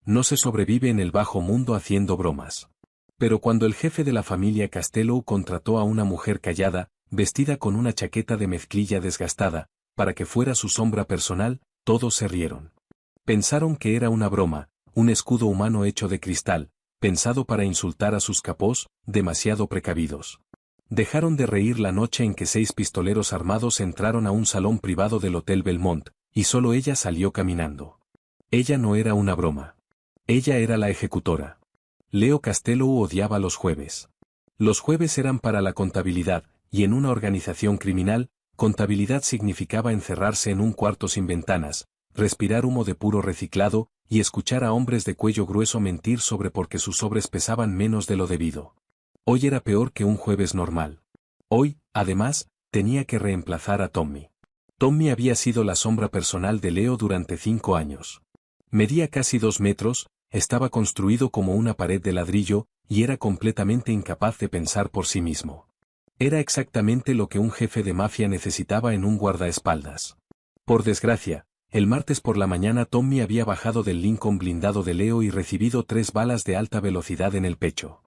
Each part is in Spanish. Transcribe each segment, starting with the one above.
No se sobrevive en el bajo mundo haciendo bromas. Pero cuando el jefe de la familia Castello contrató a una mujer callada, vestida con una chaqueta de mezclilla desgastada, para que fuera su sombra personal, todos se rieron. Pensaron que era una broma, un escudo humano hecho de cristal, pensado para insultar a sus capós, demasiado precavidos. Dejaron de reír la noche en que 6 pistoleros armados entraron a un salón privado del Hotel Belmont, y solo ella salió caminando. Ella no era una broma. Ella era la ejecutora. Leo Castello odiaba los jueves. Los jueves eran para la contabilidad, y en una organización criminal, contabilidad significaba encerrarse en un cuarto sin ventanas, respirar humo de puro reciclado, y escuchar a hombres de cuello grueso mentir sobre por qué sus sobres pesaban menos de lo debido. Hoy era peor que un jueves normal. Hoy, además, tenía que reemplazar a Tommy. Tommy había sido la sombra personal de Leo durante 5 años. Medía casi 2 metros, estaba construido como una pared de ladrillo, y era completamente incapaz de pensar por sí mismo. Era exactamente lo que un jefe de mafia necesitaba en un guardaespaldas. Por desgracia, el martes por la mañana Tommy había bajado del Lincoln blindado de Leo y recibido 3 balas de alta velocidad en el pecho.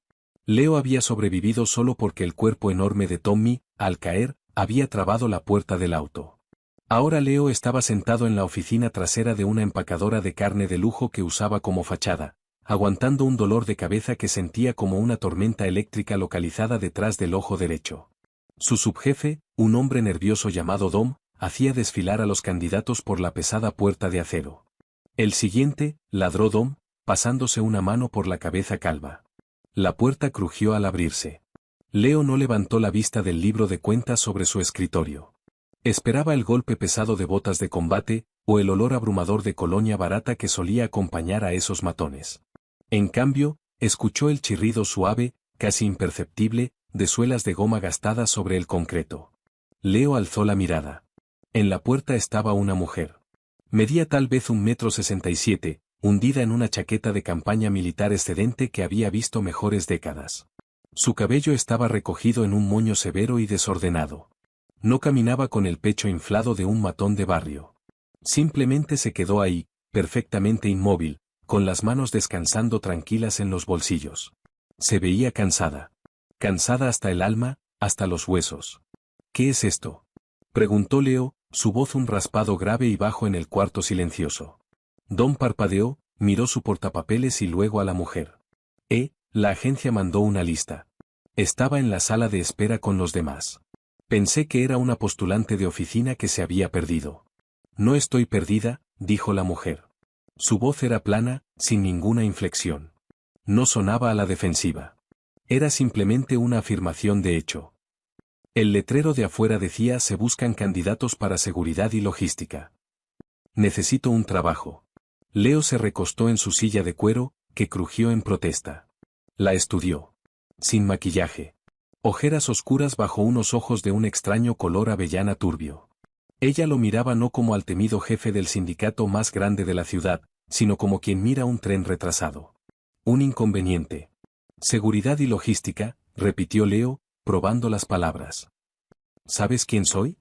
Leo había sobrevivido solo porque el cuerpo enorme de Tommy, al caer, había trabado la puerta del auto. Ahora Leo estaba sentado en la oficina trasera de una empacadora de carne de lujo que usaba como fachada, aguantando un dolor de cabeza que sentía como una tormenta eléctrica localizada detrás del ojo derecho. Su subjefe, un hombre nervioso llamado Dom, hacía desfilar a los candidatos por la pesada puerta de acero. El siguiente, ladró Dom, pasándose una mano por la cabeza calva. La puerta crujió al abrirse. Leo no levantó la vista del libro de cuentas sobre su escritorio. Esperaba el golpe pesado de botas de combate, o el olor abrumador de colonia barata que solía acompañar a esos matones. En cambio, escuchó el chirrido suave, casi imperceptible, de suelas de goma gastadas sobre el concreto. Leo alzó la mirada. En la puerta estaba una mujer. Medía tal vez 1,67 m, hundida en una chaqueta de campaña militar excedente que había visto mejores décadas. Su cabello estaba recogido en un moño severo y desordenado. No caminaba con el pecho inflado de un matón de barrio. Simplemente se quedó ahí, perfectamente inmóvil, con las manos descansando tranquilas en los bolsillos. Se veía cansada. Cansada hasta el alma, hasta los huesos. ¿Qué es esto?, preguntó Leo, su voz un raspado grave y bajo en el cuarto silencioso. Don parpadeó, miró su portapapeles y luego a la mujer. La agencia mandó una lista. Estaba en la sala de espera con los demás. Pensé que era una postulante de oficina que se había perdido. No estoy perdida, dijo la mujer. Su voz era plana, sin ninguna inflexión. No sonaba a la defensiva. Era simplemente una afirmación de hecho. El letrero de afuera decía: se buscan candidatos para seguridad y logística. Necesito un trabajo. Leo se recostó en su silla de cuero, que crujió en protesta. La estudió. Sin maquillaje. Ojeras oscuras bajo unos ojos de un extraño color avellana turbio. Ella lo miraba no como al temido jefe del sindicato más grande de la ciudad, sino como quien mira un tren retrasado. Un inconveniente. Seguridad y logística, repitió Leo, probando las palabras. ¿Sabes quién soy?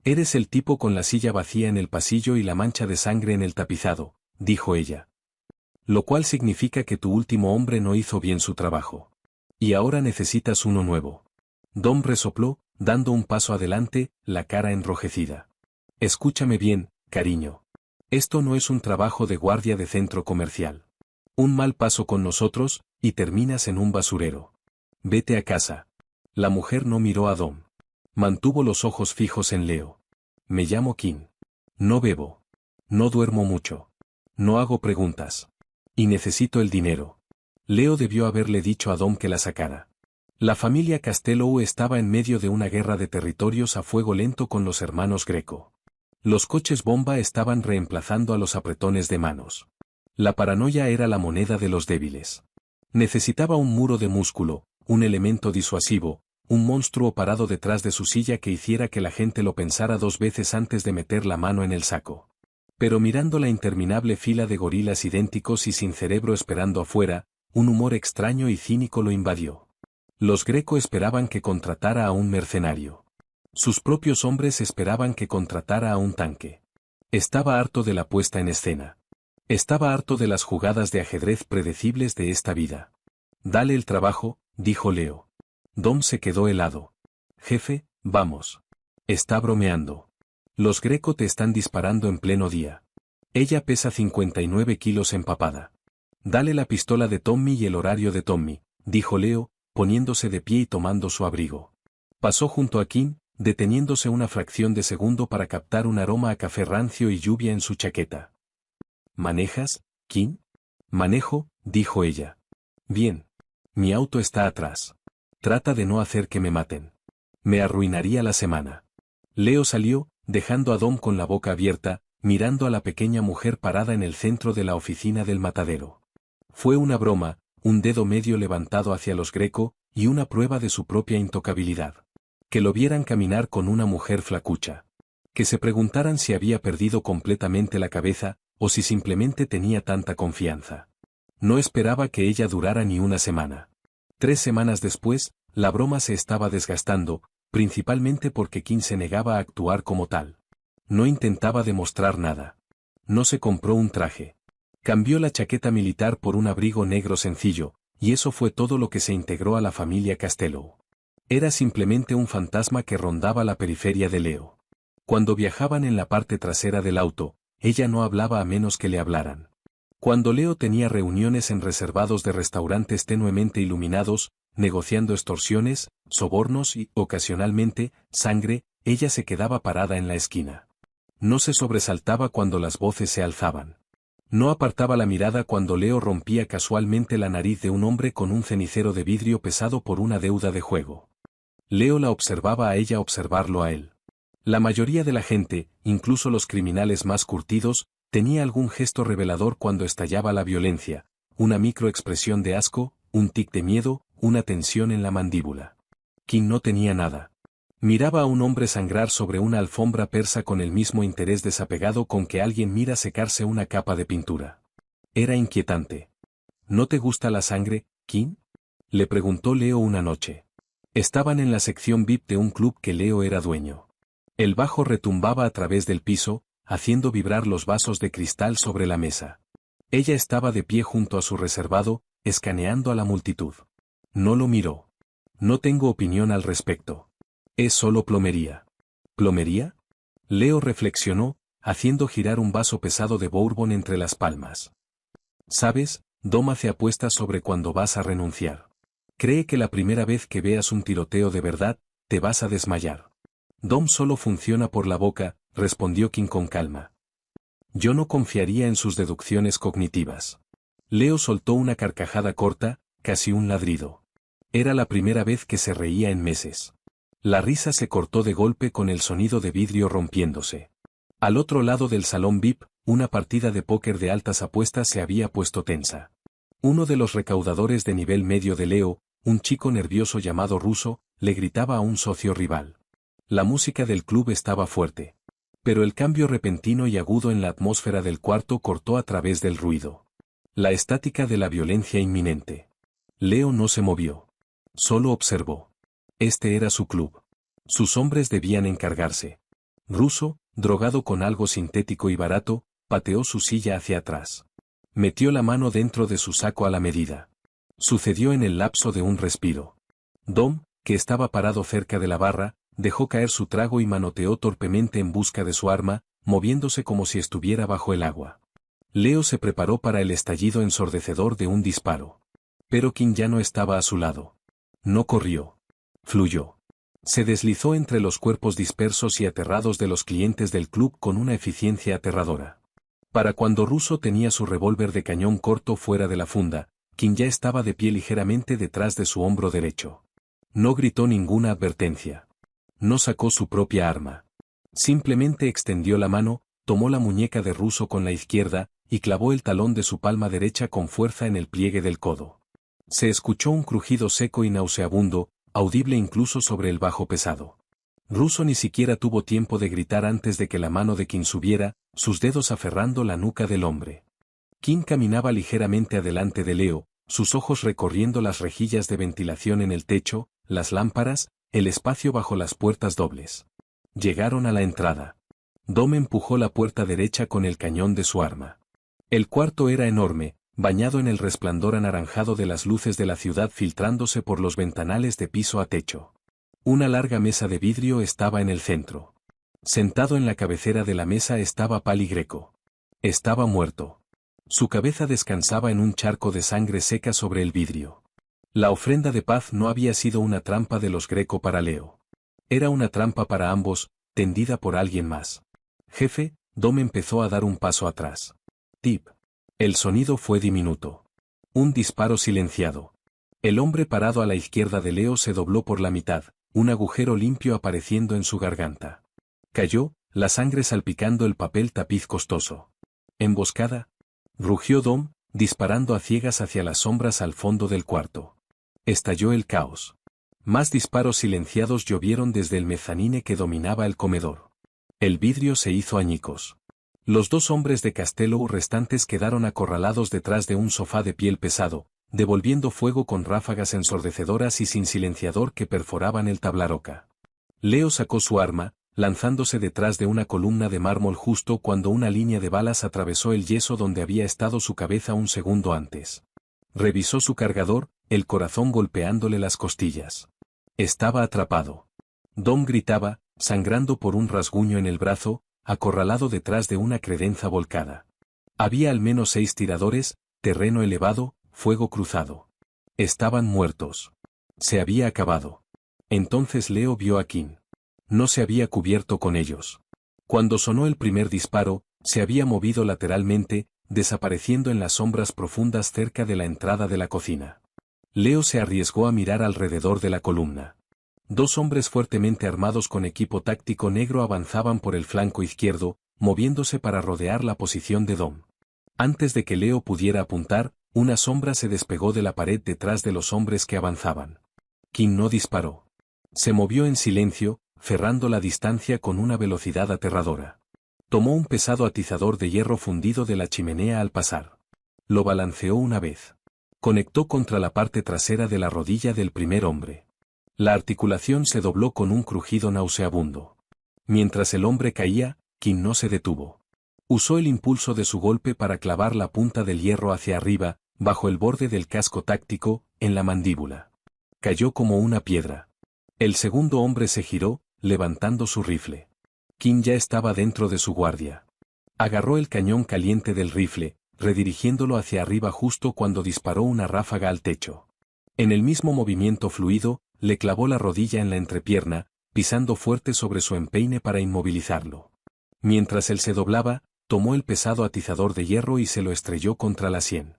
Eres el tipo con la silla vacía en el pasillo y la mancha de sangre en el tapizado, dijo ella. Lo cual significa que tu último hombre no hizo bien su trabajo. Y ahora necesitas uno nuevo. Dom resopló, dando un paso adelante, la cara enrojecida. Escúchame bien, cariño. Esto no es un trabajo de guardia de centro comercial. Un mal paso con nosotros, y terminas en un basurero. Vete a casa. La mujer no miró a Dom. Mantuvo los ojos fijos en Leo. Me llamo Kim. No bebo. No duermo mucho. No hago preguntas. Y necesito el dinero. Leo debió haberle dicho a Dom que la sacara. La familia Castello estaba en medio de una guerra de territorios a fuego lento con los hermanos Greco. Los coches bomba estaban reemplazando a los apretones de manos. La paranoia era la moneda de los débiles. Necesitaba un muro de músculo, un elemento disuasivo, un monstruo parado detrás de su silla que hiciera que la gente lo pensara 2 veces antes de meter la mano en el saco. Pero mirando la interminable fila de gorilas idénticos y sin cerebro esperando afuera, un humor extraño y cínico lo invadió. Los Greco esperaban que contratara a un mercenario. Sus propios hombres esperaban que contratara a un tanque. Estaba harto de la puesta en escena. Estaba harto de las jugadas de ajedrez predecibles de esta vida. Dale el trabajo, dijo Leo. Dom se quedó helado. Jefe, vamos. Está bromeando. Los Greco te están disparando en pleno día. Ella pesa 59 kilos empapada. Dale la pistola de Tommy y el horario de Tommy, dijo Leo, poniéndose de pie y tomando su abrigo. Pasó junto a Kim, deteniéndose una fracción de segundo para captar un aroma a café rancio y lluvia en su chaqueta. ¿Manejas, Kim? Manejo, dijo ella. Bien. Mi auto está atrás. Trata de no hacer que me maten. Me arruinaría la semana. Leo salió, dejando a Dom con la boca abierta, mirando a la pequeña mujer parada en el centro de la oficina del matadero. Fue una broma, un dedo medio levantado hacia los Greco, y una prueba de su propia intocabilidad. Que lo vieran caminar con una mujer flacucha. Que se preguntaran si había perdido completamente la cabeza, o si simplemente tenía tanta confianza. No esperaba que ella durara ni una semana. 3 semanas después, la broma se estaba desgastando, principalmente porque Kim se negaba a actuar como tal. No intentaba demostrar nada. No se compró un traje. Cambió la chaqueta militar por un abrigo negro sencillo, y eso fue todo lo que se integró a la familia Castello. Era simplemente un fantasma que rondaba la periferia de Leo. Cuando viajaban en la parte trasera del auto, ella no hablaba a menos que le hablaran. Cuando Leo tenía reuniones en reservados de restaurantes tenuemente iluminados, negociando extorsiones, sobornos y, ocasionalmente, sangre, ella se quedaba parada en la esquina. No se sobresaltaba cuando las voces se alzaban. No apartaba la mirada cuando Leo rompía casualmente la nariz de un hombre con un cenicero de vidrio pesado por una deuda de juego. Leo la observaba a ella observarlo a él. La mayoría de la gente, incluso los criminales más curtidos, tenía algún gesto revelador cuando estallaba la violencia, una microexpresión de asco, un tic de miedo, una tensión en la mandíbula. Kim no tenía nada. Miraba a un hombre sangrar sobre una alfombra persa con el mismo interés desapegado con que alguien mira secarse una capa de pintura. Era inquietante. ¿No te gusta la sangre, Kim? Le preguntó Leo una noche. Estaban en la sección VIP de un club que Leo era dueño. El bajo retumbaba a través del piso, haciendo vibrar los vasos de cristal sobre la mesa. Ella estaba de pie junto a su reservado, escaneando a la multitud. No lo miró. No tengo opinión al respecto. Es solo plomería. ¿Plomería? Leo reflexionó, haciendo girar un vaso pesado de bourbon entre las palmas. ¿Sabes? Dom hace apuestas sobre cuándo vas a renunciar. Cree que la primera vez que veas un tiroteo de verdad, te vas a desmayar. Dom solo funciona por la boca, respondió Kim con calma. Yo no confiaría en sus deducciones cognitivas. Leo soltó una carcajada corta, casi un ladrido. Era la primera vez que se reía en meses. La risa se cortó de golpe con el sonido de vidrio rompiéndose. Al otro lado del salón VIP, una partida de póker de altas apuestas se había puesto tensa. Uno de los recaudadores de nivel medio de Leo, un chico nervioso llamado Russo, le gritaba a un socio rival. La música del club estaba fuerte. Pero el cambio repentino y agudo en la atmósfera del cuarto cortó a través del ruido. La estática de la violencia inminente. Leo no se movió. Solo observó. Este era su club. Sus hombres debían encargarse. Russo, drogado con algo sintético y barato, pateó su silla hacia atrás. Metió la mano dentro de su saco a la medida. Sucedió en el lapso de un respiro. Dom, que estaba parado cerca de la barra, dejó caer su trago y manoteó torpemente en busca de su arma, moviéndose como si estuviera bajo el agua. Leo se preparó para el estallido ensordecedor de un disparo. Pero Kim ya no estaba a su lado. No corrió. Fluyó. Se deslizó entre los cuerpos dispersos y aterrados de los clientes del club con una eficiencia aterradora. Para cuando Russo tenía su revólver de cañón corto fuera de la funda, Kim ya estaba de pie ligeramente detrás de su hombro derecho. No gritó ninguna advertencia. No sacó su propia arma. Simplemente extendió la mano, tomó la muñeca de Russo con la izquierda, y clavó el talón de su palma derecha con fuerza en el pliegue del codo. Se escuchó un crujido seco y nauseabundo, audible incluso sobre el bajo pesado. Russo ni siquiera tuvo tiempo de gritar antes de que la mano de Kim subiera, sus dedos aferrando la nuca del hombre. Kim caminaba ligeramente adelante de Leo, sus ojos recorriendo las rejillas de ventilación en el techo, las lámparas, el espacio bajo las puertas dobles. Llegaron a la entrada. Dom empujó la puerta derecha con el cañón de su arma. El cuarto era enorme, bañado en el resplandor anaranjado de las luces de la ciudad filtrándose por los ventanales de piso a techo. Una larga mesa de vidrio estaba en el centro. Sentado en la cabecera de la mesa estaba Pali Greco. Estaba muerto. Su cabeza descansaba en un charco de sangre seca sobre el vidrio. La ofrenda de paz no había sido una trampa de los Greco para Leo. Era una trampa para ambos, tendida por alguien más. Jefe, Dom empezó a dar un paso atrás. Tip. El sonido fue diminuto. Un disparo silenciado. El hombre parado a la izquierda de Leo se dobló por la mitad, un agujero limpio apareciendo en su garganta. Cayó, la sangre salpicando el papel tapiz costoso. ¿Emboscada? Rugió Dom, disparando a ciegas hacia las sombras al fondo del cuarto. Estalló el caos. Más disparos silenciados llovieron desde el mezanine que dominaba el comedor. El vidrio se hizo añicos. Los dos hombres de Castello restantes quedaron acorralados detrás de un sofá de piel pesado, devolviendo fuego con ráfagas ensordecedoras y sin silenciador que perforaban el tablaroca. Leo sacó su arma, lanzándose detrás de una columna de mármol justo cuando una línea de balas atravesó el yeso donde había estado su cabeza un segundo antes. Revisó su cargador, el corazón golpeándole las costillas. Estaba atrapado. Dom gritaba, sangrando por un rasguño en el brazo, acorralado detrás de una credenza volcada. Había al menos 6 tiradores, terreno elevado, fuego cruzado. Estaban muertos. Se había acabado. Entonces Leo vio a Kim. No se había cubierto con ellos. Cuando sonó el primer disparo, se había movido lateralmente, desapareciendo en las sombras profundas cerca de la entrada de la cocina. Leo se arriesgó a mirar alrededor de la columna. 2 hombres fuertemente armados con equipo táctico negro avanzaban por el flanco izquierdo, moviéndose para rodear la posición de Dom. Antes de que Leo pudiera apuntar, una sombra se despegó de la pared detrás de los hombres que avanzaban. Kim no disparó. Se movió en silencio, cerrando la distancia con una velocidad aterradora. Tomó un pesado atizador de hierro fundido de la chimenea al pasar. Lo balanceó una vez. Conectó contra la parte trasera de la rodilla del primer hombre. La articulación se dobló con un crujido nauseabundo. Mientras el hombre caía, Kim no se detuvo. Usó el impulso de su golpe para clavar la punta del hierro hacia arriba, bajo el borde del casco táctico, en la mandíbula. Cayó como una piedra. El segundo hombre se giró, levantando su rifle. Kim ya estaba dentro de su guardia. Agarró el cañón caliente del rifle, redirigiéndolo hacia arriba justo cuando disparó una ráfaga al techo. En el mismo movimiento fluido, le clavó la rodilla en la entrepierna, pisando fuerte sobre su empeine para inmovilizarlo. Mientras él se doblaba, tomó el pesado atizador de hierro y se lo estrelló contra la sien.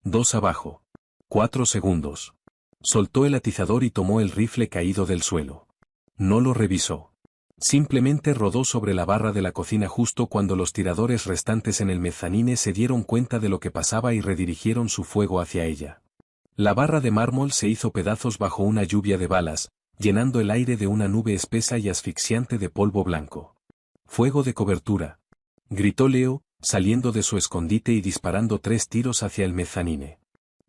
2 abajo. 4 segundos. Soltó el atizador y tomó el rifle caído del suelo. No lo revisó. Simplemente rodó sobre la barra de la cocina justo cuando los tiradores restantes en el mezanine se dieron cuenta de lo que pasaba y redirigieron su fuego hacia ella. La barra de mármol se hizo pedazos bajo una lluvia de balas, llenando el aire de una nube espesa y asfixiante de polvo blanco. «Fuego de cobertura», gritó Leo, saliendo de su escondite y disparando 3 tiros hacia el mezanine.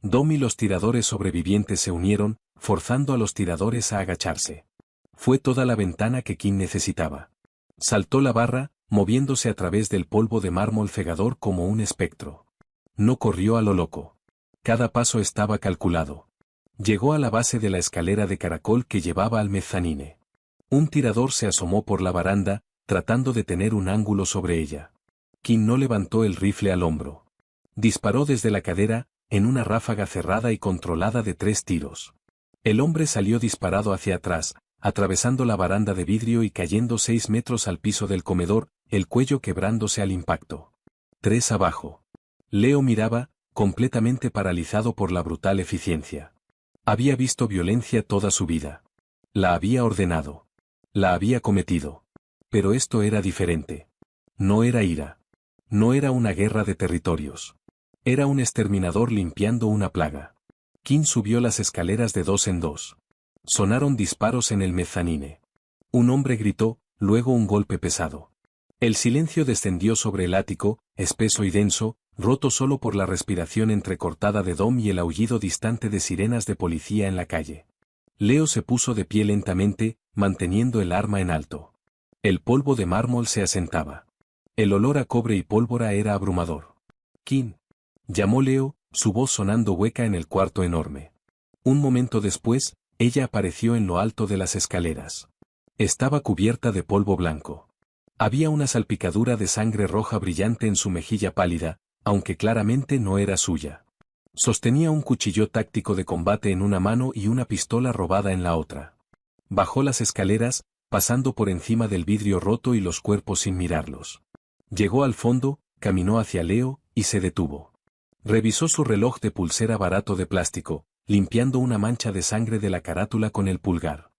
Dom y los tiradores sobrevivientes se unieron, forzando a los tiradores a agacharse. Fue toda la ventana que Kim necesitaba. Saltó la barra, moviéndose a través del polvo de mármol cegador como un espectro. No corrió a lo loco. Cada paso estaba calculado. Llegó a la base de la escalera de caracol que llevaba al mezanine. Un tirador se asomó por la baranda, tratando de tener un ángulo sobre ella. Kim no levantó el rifle al hombro. Disparó desde la cadera, en una ráfaga cerrada y controlada de 3 tiros. El hombre salió disparado hacia atrás, atravesando la baranda de vidrio y cayendo 6 metros al piso del comedor, el cuello quebrándose al impacto. 3 abajo. Leo miraba, completamente paralizado por la brutal eficiencia. Había visto violencia toda su vida. La había ordenado. La había cometido. Pero esto era diferente. No era ira. No era una guerra de territorios. Era un exterminador limpiando una plaga. Kim subió las escaleras de 2 en 2. Sonaron disparos en el mezanine. Un hombre gritó, luego un golpe pesado. El silencio descendió sobre el ático, espeso y denso, roto solo por la respiración entrecortada de Dom y el aullido distante de sirenas de policía en la calle. Leo se puso de pie lentamente, manteniendo el arma en alto. El polvo de mármol se asentaba. El olor a cobre y pólvora era abrumador. —¿Quién? —llamó Leo, su voz sonando hueca en el cuarto enorme. Un momento después, ella apareció en lo alto de las escaleras. Estaba cubierta de polvo blanco. Había una salpicadura de sangre roja brillante en su mejilla pálida, aunque claramente no era suya. Sostenía un cuchillo táctico de combate en una mano y una pistola robada en la otra. Bajó las escaleras, pasando por encima del vidrio roto y los cuerpos sin mirarlos. Llegó al fondo, caminó hacia Leo, y se detuvo. Revisó su reloj de pulsera barato de plástico, limpiando una mancha de sangre de la carátula con el pulgar.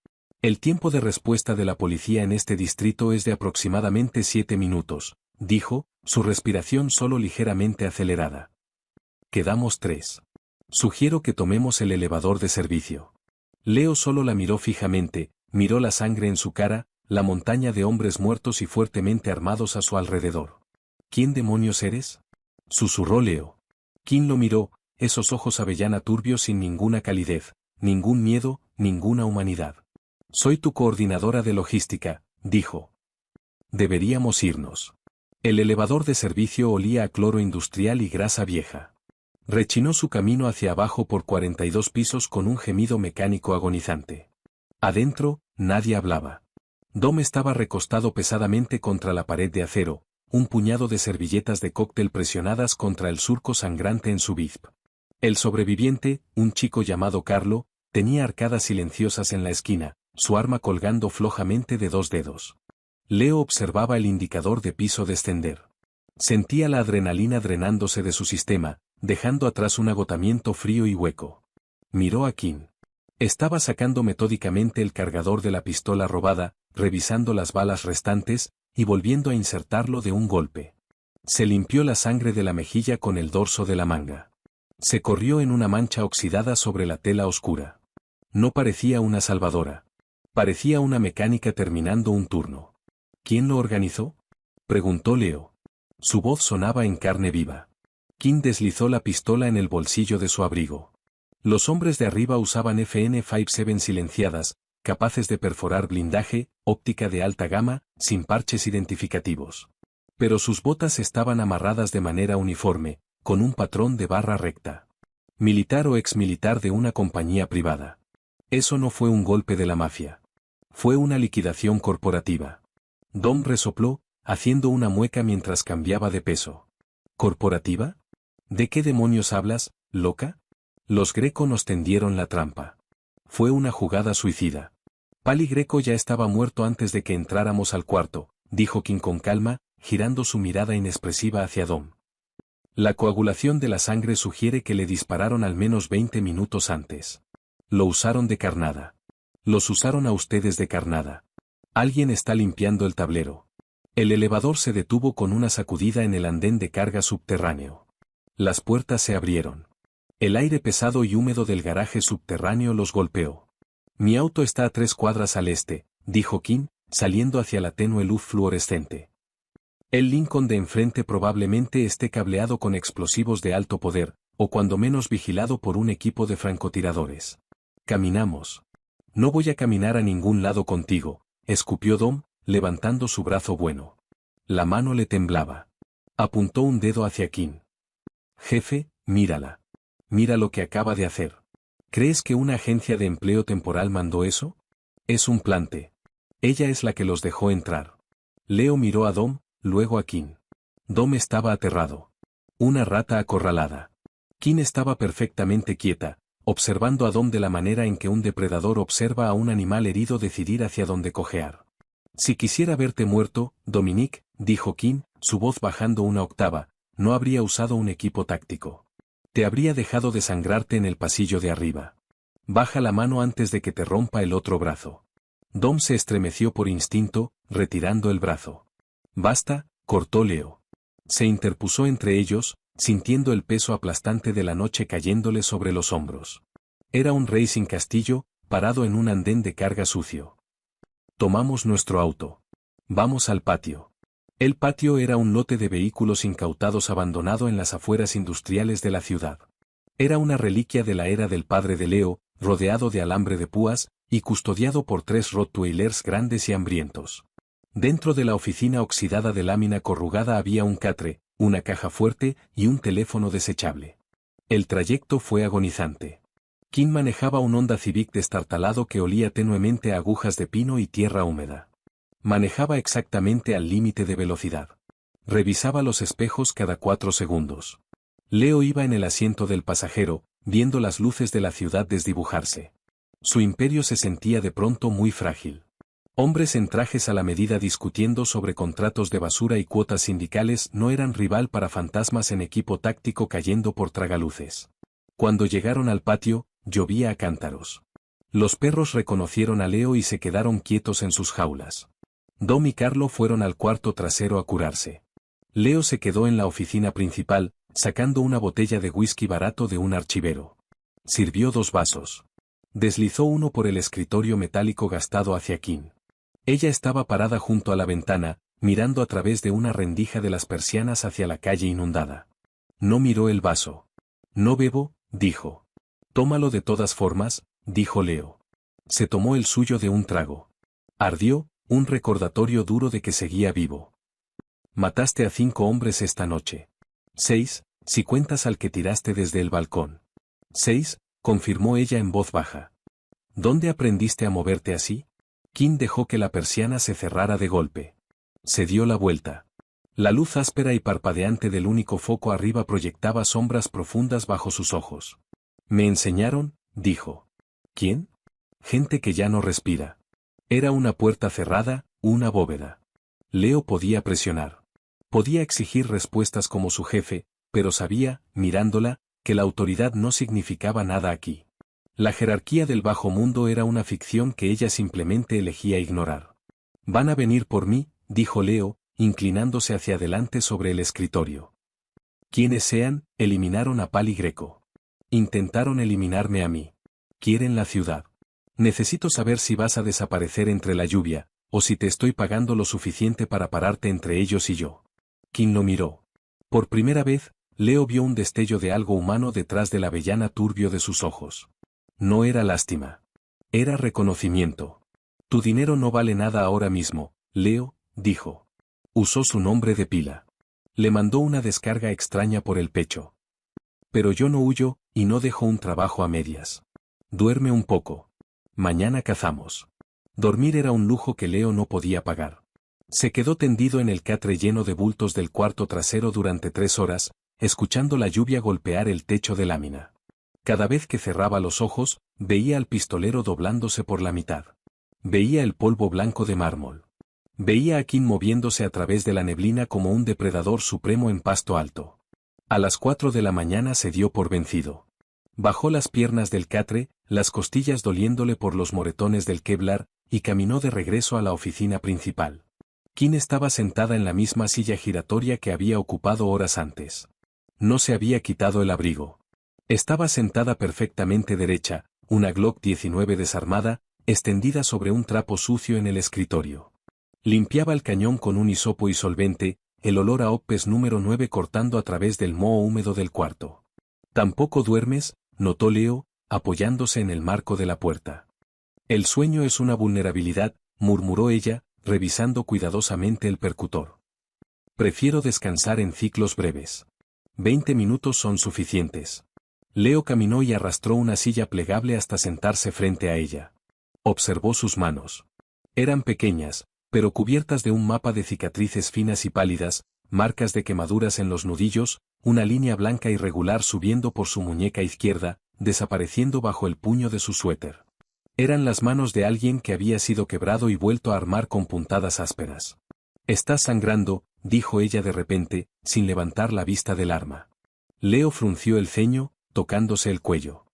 El tiempo de respuesta de la policía en este distrito es de aproximadamente 7 minutos, dijo, su respiración solo ligeramente acelerada. Quedamos 3. Sugiero que tomemos el elevador de servicio. Leo solo la miró fijamente, miró la sangre en su cara, la montaña de hombres muertos y fuertemente armados a su alrededor. ¿Quién demonios eres? Susurró Leo. Kim lo miró, esos ojos avellana turbios sin ninguna calidez, ningún miedo, ninguna humanidad. Soy tu coordinadora de logística, dijo. Deberíamos irnos. El elevador de servicio olía a cloro industrial y grasa vieja. Rechinó su camino hacia abajo por 42 pisos con un gemido mecánico agonizante. Adentro, nadie hablaba. Dom estaba recostado pesadamente contra la pared de acero, un puñado de servilletas de cóctel presionadas contra el surco sangrante en su bíceps. El sobreviviente, un chico llamado Carlo, tenía arcadas silenciosas en la esquina, su arma colgando flojamente de 2 dedos. Leo observaba el indicador de piso descender. Sentía la adrenalina drenándose de su sistema, dejando atrás un agotamiento frío y hueco. Miró a Kim. Estaba sacando metódicamente el cargador de la pistola robada, revisando las balas restantes, y volviendo a insertarlo de un golpe. Se limpió la sangre de la mejilla con el dorso de la manga. Se corrió en una mancha oxidada sobre la tela oscura. No parecía una salvadora. Parecía una mecánica terminando un turno. ¿Quién lo organizó? Preguntó Leo. Su voz sonaba en carne viva. Kim deslizó la pistola en el bolsillo de su abrigo. Los hombres de arriba usaban FN-57 silenciadas, capaces de perforar blindaje, óptica de alta gama, sin parches identificativos. Pero sus botas estaban amarradas de manera uniforme, con un patrón de barra recta. Militar o exmilitar de una compañía privada. Eso no fue un golpe de la mafia. Fue una liquidación corporativa. Dom resopló, haciendo una mueca mientras cambiaba de peso. ¿Corporativa? ¿De qué demonios hablas, loca? Los Greco nos tendieron la trampa. Fue una jugada suicida. Pali Greco ya estaba muerto antes de que entráramos al cuarto, dijo Kim con calma, girando su mirada inexpresiva hacia Dom. La coagulación de la sangre sugiere que le dispararon al menos 20 minutos antes. Lo usaron de carnada. Los usaron a ustedes de carnada. Alguien está limpiando el tablero. El elevador se detuvo con una sacudida en el andén de carga subterráneo. Las puertas se abrieron. El aire pesado y húmedo del garaje subterráneo los golpeó. Mi auto está a 3 cuadras al este, dijo Kim, saliendo hacia la tenue luz fluorescente. El Lincoln de enfrente probablemente esté cableado con explosivos de alto poder, o cuando menos vigilado por un equipo de francotiradores. Caminamos. No voy a caminar a ningún lado contigo, escupió Dom, levantando su brazo bueno. La mano le temblaba. Apuntó un dedo hacia Kim. Jefe, mírala. Mira lo que acaba de hacer. ¿Crees que una agencia de empleo temporal mandó eso? Es un plante. Ella es la que los dejó entrar. Leo miró a Dom, luego a Kim. Dom estaba aterrado. Una rata acorralada. Kim estaba perfectamente quieta, observando a Dom de la manera en que un depredador observa a un animal herido decidir hacia dónde cojear. Si quisiera verte muerto, Dominique, dijo Kim, su voz bajando una octava, no habría usado un equipo táctico. Te habría dejado desangrarte en el pasillo de arriba. Baja la mano antes de que te rompa el otro brazo. Dom se estremeció por instinto, retirando el brazo. Basta, cortó Leo. Se interpuso entre ellos, sintiendo el peso aplastante de la noche cayéndole sobre los hombros. Era un rey sin castillo, parado en un andén de carga sucio. Tomamos nuestro auto. Vamos al patio. El patio era un lote de vehículos incautados abandonado en las afueras industriales de la ciudad. Era una reliquia de la era del padre de Leo, rodeado de alambre de púas, y custodiado por 3 rottweilers grandes y hambrientos. Dentro de la oficina oxidada de lámina corrugada había un catre, una caja fuerte y un teléfono desechable. El trayecto fue agonizante. Kim manejaba un Honda Civic destartalado que olía tenuemente a agujas de pino y tierra húmeda. Manejaba exactamente al límite de velocidad. Revisaba los espejos cada 4 segundos. Leo iba en el asiento del pasajero, viendo las luces de la ciudad desdibujarse. Su imperio se sentía de pronto muy frágil. Hombres en trajes a la medida discutiendo sobre contratos de basura y cuotas sindicales no eran rival para fantasmas en equipo táctico cayendo por tragaluces. Cuando llegaron al patio, llovía a cántaros. Los perros reconocieron a Leo y se quedaron quietos en sus jaulas. Dom y Carlo fueron al cuarto trasero a curarse. Leo se quedó en la oficina principal, sacando una botella de whisky barato de un archivero. Sirvió 2 vasos. Deslizó uno por el escritorio metálico gastado hacia Kim. Ella estaba parada junto a la ventana, mirando a través de una rendija de las persianas hacia la calle inundada. No miró el vaso. No bebo, dijo. Tómalo de todas formas, dijo Leo. Se tomó el suyo de un trago. Ardió, un recordatorio duro de que seguía vivo. Mataste a 5 hombres esta noche. 6, si cuentas al que tiraste desde el balcón. 6, confirmó ella en voz baja. ¿Dónde aprendiste a moverte así? Kim dejó que la persiana se cerrara de golpe. Se dio la vuelta. La luz áspera y parpadeante del único foco arriba proyectaba sombras profundas bajo sus ojos. Me enseñaron, dijo. ¿Quién? Gente que ya no respira. Era una puerta cerrada, una bóveda. Leo podía presionar. Podía exigir respuestas como su jefe, pero sabía, mirándola, que la autoridad no significaba nada aquí. La jerarquía del bajo mundo era una ficción que ella simplemente elegía ignorar. Van a venir por mí, dijo Leo, inclinándose hacia adelante sobre el escritorio. Quienes sean, eliminaron a Pali Greco. Intentaron eliminarme a mí. Quieren la ciudad. Necesito saber si vas a desaparecer entre la lluvia, o si te estoy pagando lo suficiente para pararte entre ellos y yo. Kim lo miró. Por primera vez, Leo vio un destello de algo humano detrás del avellana turbio de sus ojos. No era lástima. Era reconocimiento. Tu dinero no vale nada ahora mismo, Leo, dijo. Usó su nombre de pila. Le mandó una descarga extraña por el pecho. Pero yo no huyo, y no dejo un trabajo a medias. Duerme un poco. Mañana cazamos. Dormir era un lujo que Leo no podía pagar. Se quedó tendido en el catre lleno de bultos del cuarto trasero durante 3 horas, escuchando la lluvia golpear el techo de lámina. Cada vez que cerraba los ojos, veía al pistolero doblándose por la mitad. Veía el polvo blanco de mármol. Veía a Kim moviéndose a través de la neblina como un depredador supremo en pasto alto. A las 4 de la mañana se dio por vencido. Bajó las piernas del catre, las costillas doliéndole por los moretones del Kevlar, y caminó de regreso a la oficina principal. Kim estaba sentada en la misma silla giratoria que había ocupado horas antes. No se había quitado el abrigo. Estaba sentada perfectamente derecha, una Glock 19 desarmada, extendida sobre un trapo sucio en el escritorio. Limpiaba el cañón con un hisopo y solvente, el olor a Oppes número 9 cortando a través del moho húmedo del cuarto. Tampoco duermes, notó Leo, apoyándose en el marco de la puerta. El sueño es una vulnerabilidad, murmuró ella, revisando cuidadosamente el percutor. Prefiero descansar en ciclos breves. 20 minutos son suficientes. Leo caminó y arrastró una silla plegable hasta sentarse frente a ella. Observó sus manos. Eran pequeñas, pero cubiertas de un mapa de cicatrices finas y pálidas, marcas de quemaduras en los nudillos, una línea blanca irregular subiendo por su muñeca izquierda, desapareciendo bajo el puño de su suéter. Eran las manos de alguien que había sido quebrado y vuelto a armar con puntadas ásperas. Estás sangrando, dijo ella de repente, sin levantar la vista del arma. Leo frunció el ceño, tocándose el cuello.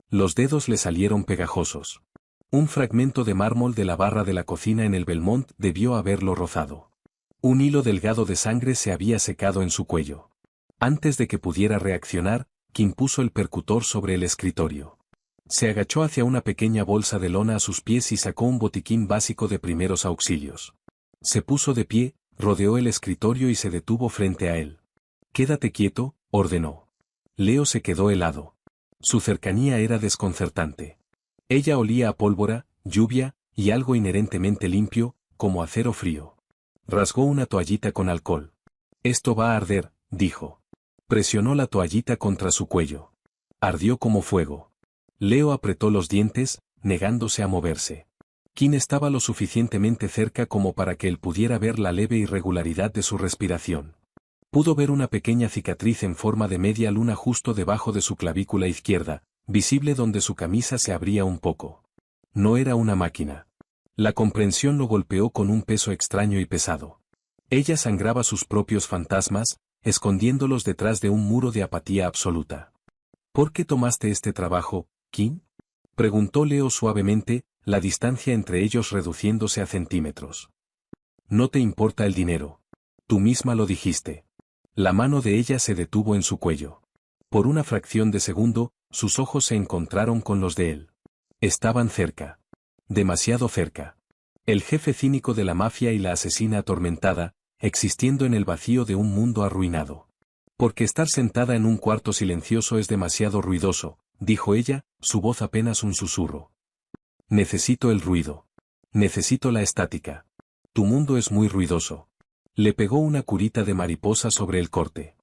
Los dedos le salieron pegajosos. Un fragmento de mármol de la barra de la cocina en el Belmont debió haberlo rozado. Un hilo delgado de sangre se había secado en su cuello. Antes de que pudiera reaccionar, Kim puso el percutor sobre el escritorio. Se agachó hacia una pequeña bolsa de lona a sus pies y sacó un botiquín básico de primeros auxilios. Se puso de pie, rodeó el escritorio y se detuvo frente a él. Quédate quieto, ordenó. Leo se quedó helado. Su cercanía era desconcertante. Ella olía a pólvora, lluvia, y algo inherentemente limpio, como acero frío. Rasgó una toallita con alcohol. Esto va a arder, dijo. Presionó la toallita contra su cuello. Ardió como fuego. Leo apretó los dientes, negándose a moverse. Kim estaba lo suficientemente cerca como para que él pudiera ver la leve irregularidad de su respiración. Pudo ver una pequeña cicatriz en forma de media luna justo debajo de su clavícula izquierda, visible donde su camisa se abría un poco. No era una máquina. La comprensión lo golpeó con un peso extraño y pesado. Ella sangraba sus propios fantasmas, escondiéndolos detrás de un muro de apatía absoluta. ¿Por qué tomaste este trabajo, Kim? Preguntó Leo suavemente, la distancia entre ellos reduciéndose a centímetros. No te importa el dinero. Tú misma lo dijiste. La mano de ella se detuvo en su cuello. Por una fracción de segundo, sus ojos se encontraron con los de él. Estaban cerca. Demasiado cerca. El jefe cínico de la mafia y la asesina atormentada, existiendo en el vacío de un mundo arruinado. Porque estar sentada en un cuarto silencioso es demasiado ruidoso, dijo ella, su voz apenas un susurro. Necesito el ruido. Necesito la estática. Tu mundo es muy ruidoso. Le pegó una curita de mariposa sobre el corte.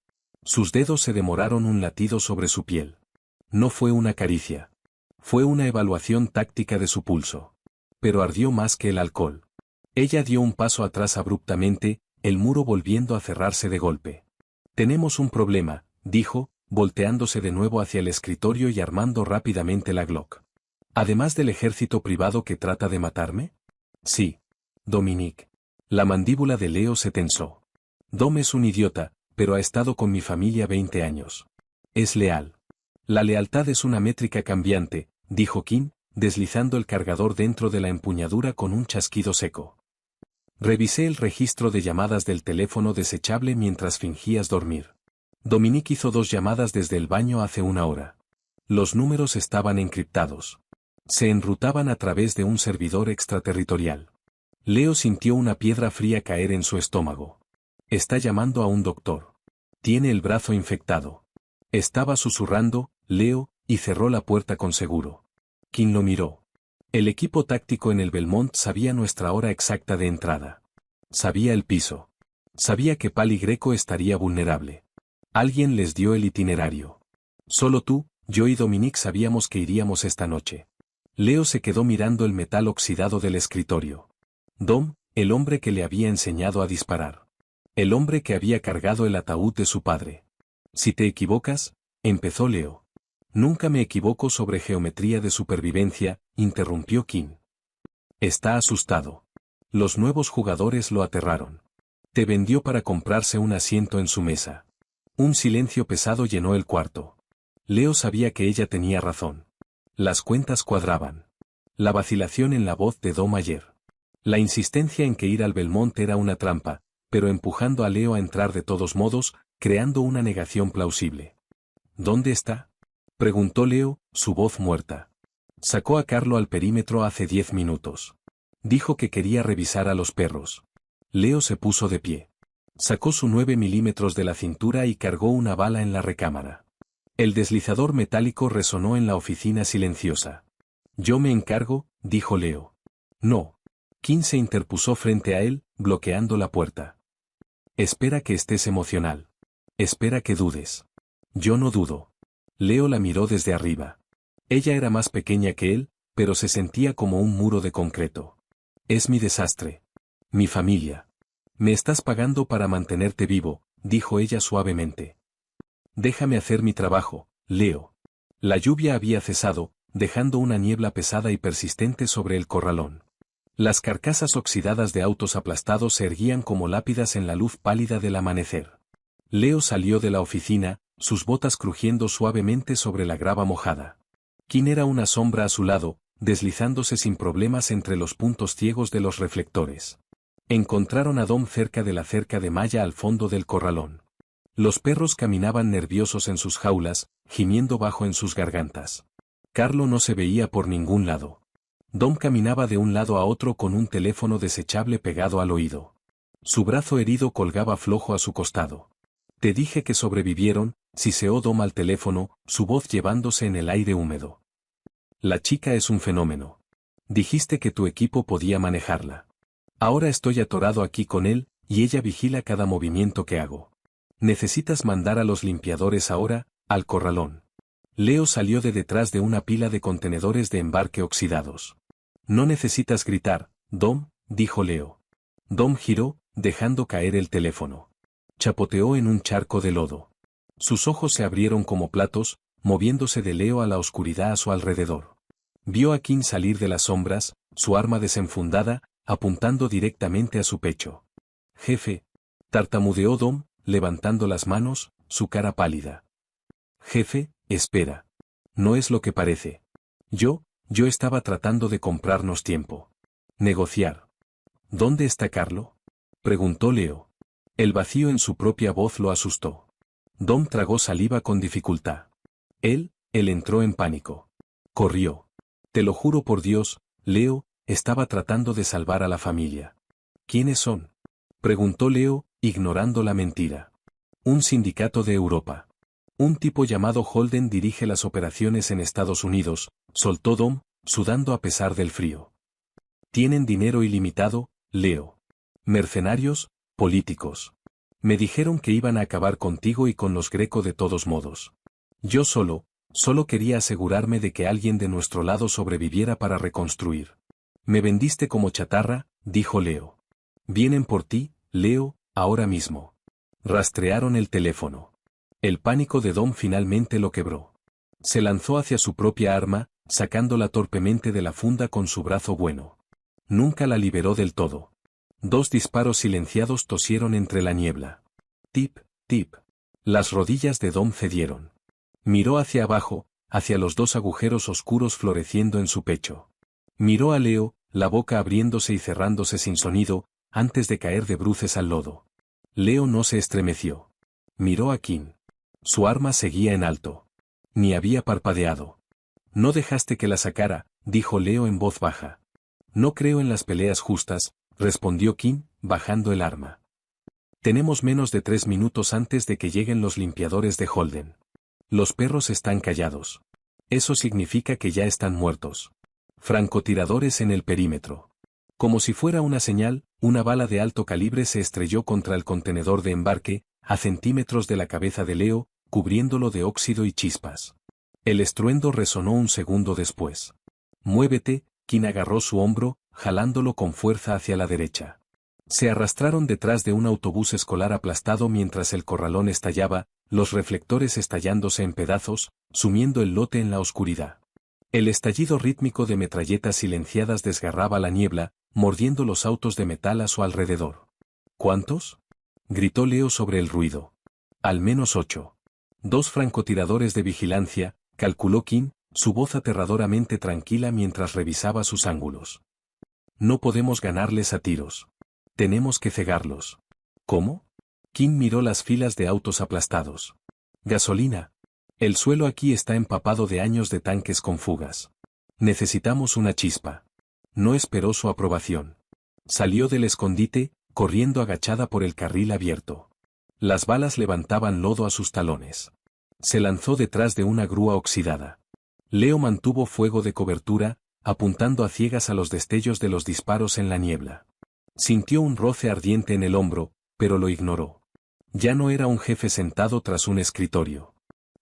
Sus dedos se demoraron un latido sobre su piel. No fue una caricia. Fue una evaluación táctica de su pulso. Pero ardió más que el alcohol. Ella dio un paso atrás abruptamente, el muro volviendo a cerrarse de golpe. Tenemos un problema, dijo, volteándose de nuevo hacia el escritorio y armando rápidamente la Glock. ¿Además del ejército privado que trata de matarme? Sí. Dominique. La mandíbula de Leo se tensó. Dom es un idiota, pero ha estado con mi familia 20 años. Es leal. La lealtad es una métrica cambiante, dijo Kim, deslizando el cargador dentro de la empuñadura con un chasquido seco. Revisé el registro de llamadas del teléfono desechable mientras fingías dormir. Dominique hizo 2 llamadas desde el baño hace 1 hora. Los números estaban encriptados. Se enrutaban a través de un servidor extraterritorial. Leo sintió una piedra fría caer en su estómago. Está llamando a un doctor. Tiene el brazo infectado. Estaba susurrando, Leo, y cerró la puerta con seguro. Kim lo miró. El equipo táctico en el Belmont sabía nuestra hora exacta de entrada. Sabía el piso. Sabía que Pali Greco estaría vulnerable. Alguien les dio el itinerario. Solo tú, yo y Dominique sabíamos que iríamos esta noche. Leo se quedó mirando el metal oxidado del escritorio. Dom, el hombre que le había enseñado a disparar. El hombre que había cargado el ataúd de su padre. Si te equivocas, empezó Leo. Nunca me equivoco sobre geometría de supervivencia, interrumpió Kim. Está asustado. Los nuevos jugadores lo aterraron. Te vendió para comprarse un asiento en su mesa. Un silencio pesado llenó el cuarto. Leo sabía que ella tenía razón. Las cuentas cuadraban. La vacilación en la voz de Dom ayer. La insistencia en que ir al Belmont era una trampa, pero empujando a Leo a entrar de todos modos, creando una negación plausible. ¿Dónde está? Preguntó Leo, su voz muerta. Sacó a Carlo al perímetro hace 10 minutos. Dijo que quería revisar a los perros. Leo se puso de pie. Sacó su 9 milímetros de la cintura y cargó una bala en la recámara. El deslizador metálico resonó en la oficina silenciosa. Yo me encargo, dijo Leo. No. Kim se interpuso frente a él, bloqueando la puerta. Espera que estés emocional. Espera que dudes. Yo no dudo. Leo la miró desde arriba. Ella era más pequeña que él, pero se sentía como un muro de concreto. Es mi desastre. Mi familia. Me estás pagando para mantenerte vivo, dijo ella suavemente. Déjame hacer mi trabajo, Leo. La lluvia había cesado, dejando una niebla pesada y persistente sobre el corralón. Las carcasas oxidadas de autos aplastados se erguían como lápidas en la luz pálida del amanecer. Leo salió de la oficina, sus botas crujiendo suavemente sobre la grava mojada. Kim era una sombra a su lado, deslizándose sin problemas entre los puntos ciegos de los reflectores. Encontraron a Dom cerca de la cerca de malla al fondo del corralón. Los perros caminaban nerviosos en sus jaulas, gimiendo bajo en sus gargantas. Carlo no se veía por ningún lado. Dom caminaba de un lado a otro con un teléfono desechable pegado al oído. Su brazo herido colgaba flojo a su costado. Te dije que sobrevivieron, siseó Dom al teléfono, su voz llevándose en el aire húmedo. La chica es un fenómeno. Dijiste que tu equipo podía manejarla. Ahora estoy atorado aquí con él, y ella vigila cada movimiento que hago. Necesitas mandar a los limpiadores ahora, al corralón. Leo salió de detrás de una pila de contenedores de embarque oxidados. No necesitas gritar, Dom, dijo Leo. Dom giró, dejando caer el teléfono. Chapoteó en un charco de lodo. Sus ojos se abrieron como platos, moviéndose de Leo a la oscuridad a su alrededor. Vio a Kim salir de las sombras, su arma desenfundada, apuntando directamente a su pecho. Jefe, tartamudeó Dom, levantando las manos, su cara pálida. Jefe, espera. No es lo que parece. Yo estaba tratando de comprarnos tiempo. Negociar. ¿Dónde está Carlo? Preguntó Leo. El vacío en su propia voz lo asustó. Dom tragó saliva con dificultad. Él entró en pánico. Corrió. Te lo juro por Dios, Leo, estaba tratando de salvar a la familia. ¿Quiénes son? Preguntó Leo, ignorando la mentira. Un sindicato de Europa. Un tipo llamado Holden dirige las operaciones en Estados Unidos, soltó Dom, sudando a pesar del frío. Tienen dinero ilimitado, Leo. Mercenarios, políticos. Me dijeron que iban a acabar contigo y con los Greco de todos modos. Yo solo quería asegurarme de que alguien de nuestro lado sobreviviera para reconstruir. Me vendiste como chatarra, dijo Leo. Vienen por ti, Leo, ahora mismo. Rastrearon el teléfono. El pánico de Dom finalmente lo quebró. Se lanzó hacia su propia arma, sacándola torpemente de la funda con su brazo bueno. Nunca la liberó del todo. 2 disparos silenciados tosieron entre la niebla. Tip, tip. Las rodillas de Dom cedieron. Miró hacia abajo, hacia los 2 agujeros oscuros floreciendo en su pecho. Miró a Leo, la boca abriéndose y cerrándose sin sonido, antes de caer de bruces al lodo. Leo no se estremeció. Miró a Kim. Su arma seguía en alto. Ni había parpadeado. No dejaste que la sacara, dijo Leo en voz baja. No creo en las peleas justas, respondió Kim, bajando el arma. Tenemos menos de 3 minutos antes de que lleguen los limpiadores de Holden. Los perros están callados. Eso significa que ya están muertos. Francotiradores en el perímetro. Como si fuera una señal, una bala de alto calibre se estrelló contra el contenedor de embarque, a centímetros de la cabeza de Leo, cubriéndolo de óxido y chispas. El estruendo resonó un segundo después. Muévete, Kim agarró su hombro, jalándolo con fuerza hacia la derecha. Se arrastraron detrás de un autobús escolar aplastado mientras el corralón estallaba, los reflectores estallándose en pedazos, sumiendo el lote en la oscuridad. El estallido rítmico de metralletas silenciadas desgarraba la niebla, mordiendo los autos de metal a su alrededor. ¿Cuántos? Gritó Leo sobre el ruido. Al menos 8. 2 francotiradores de vigilancia, calculó Kim, su voz aterradoramente tranquila mientras revisaba sus ángulos. No podemos ganarles a tiros. Tenemos que cegarlos. ¿Cómo? Kim miró las filas de autos aplastados. Gasolina. El suelo aquí está empapado de años de tanques con fugas. Necesitamos una chispa. No esperó su aprobación. Salió del escondite, corriendo agachada por el carril abierto. Las balas levantaban lodo a sus talones. Se lanzó detrás de una grúa oxidada. Leo mantuvo fuego de cobertura, apuntando a ciegas a los destellos de los disparos en la niebla. Sintió un roce ardiente en el hombro, pero lo ignoró. Ya no era un jefe sentado tras un escritorio.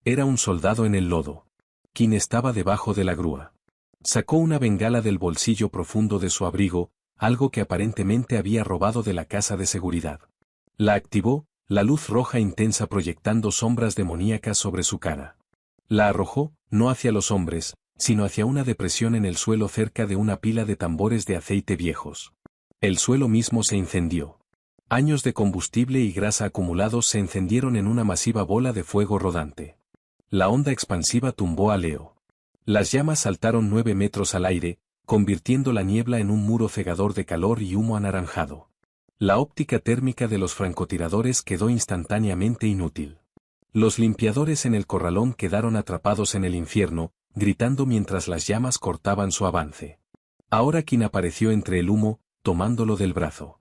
Era un soldado en el lodo. Kim estaba debajo de la grúa. Sacó una bengala del bolsillo profundo de su abrigo, algo que aparentemente había robado de la casa de seguridad. La activó, la luz roja intensa proyectando sombras demoníacas sobre su cara. La arrojó, no hacia los hombres, sino hacia una depresión en el suelo cerca de una pila de tambores de aceite viejos. El suelo mismo se incendió. Años de combustible y grasa acumulados se encendieron en una masiva bola de fuego rodante. La onda expansiva tumbó a Leo. Las llamas saltaron 9 metros al aire, convirtiendo la niebla en un muro cegador de calor y humo anaranjado. La óptica térmica de los francotiradores quedó instantáneamente inútil. Los limpiadores en el corralón quedaron atrapados en el infierno, gritando mientras las llamas cortaban su avance. Ahora Kim apareció entre el humo, tomándolo del brazo.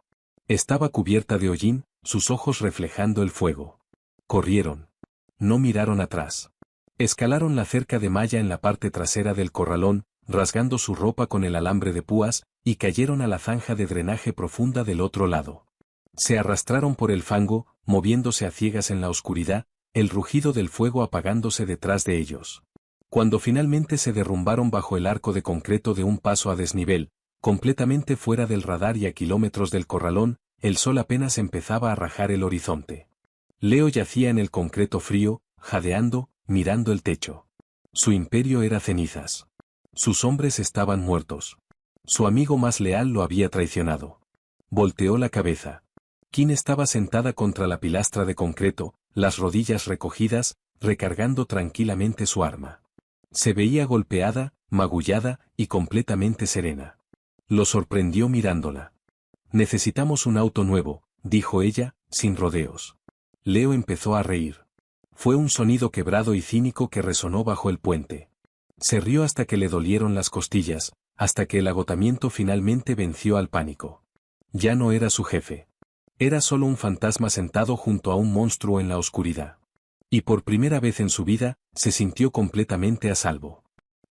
Estaba cubierta de hollín, sus ojos reflejando el fuego. Corrieron. No miraron atrás. Escalaron la cerca de malla en la parte trasera del corralón, rasgando su ropa con el alambre de púas, y cayeron a la zanja de drenaje profunda del otro lado. Se arrastraron por el fango, moviéndose a ciegas en la oscuridad, el rugido del fuego apagándose detrás de ellos. Cuando finalmente se derrumbaron bajo el arco de concreto de un paso a desnivel, completamente fuera del radar y a kilómetros del corralón, el sol apenas empezaba a rajar el horizonte. Leo yacía en el concreto frío, jadeando, mirando el techo. Su imperio era cenizas. Sus hombres estaban muertos. Su amigo más leal lo había traicionado. Volteó la cabeza. Kim estaba sentada contra la pilastra de concreto, las rodillas recogidas, recargando tranquilamente su arma. Se veía golpeada, magullada y completamente serena. Lo sorprendió mirándola. «Necesitamos un auto nuevo», dijo ella, sin rodeos. Leo empezó a reír. Fue un sonido quebrado y cínico que resonó bajo el puente. Se rió hasta que le dolieron las costillas, hasta que el agotamiento finalmente venció al pánico. Ya no era su jefe. Era solo un fantasma sentado junto a un monstruo en la oscuridad. Y por primera vez en su vida, se sintió completamente a salvo.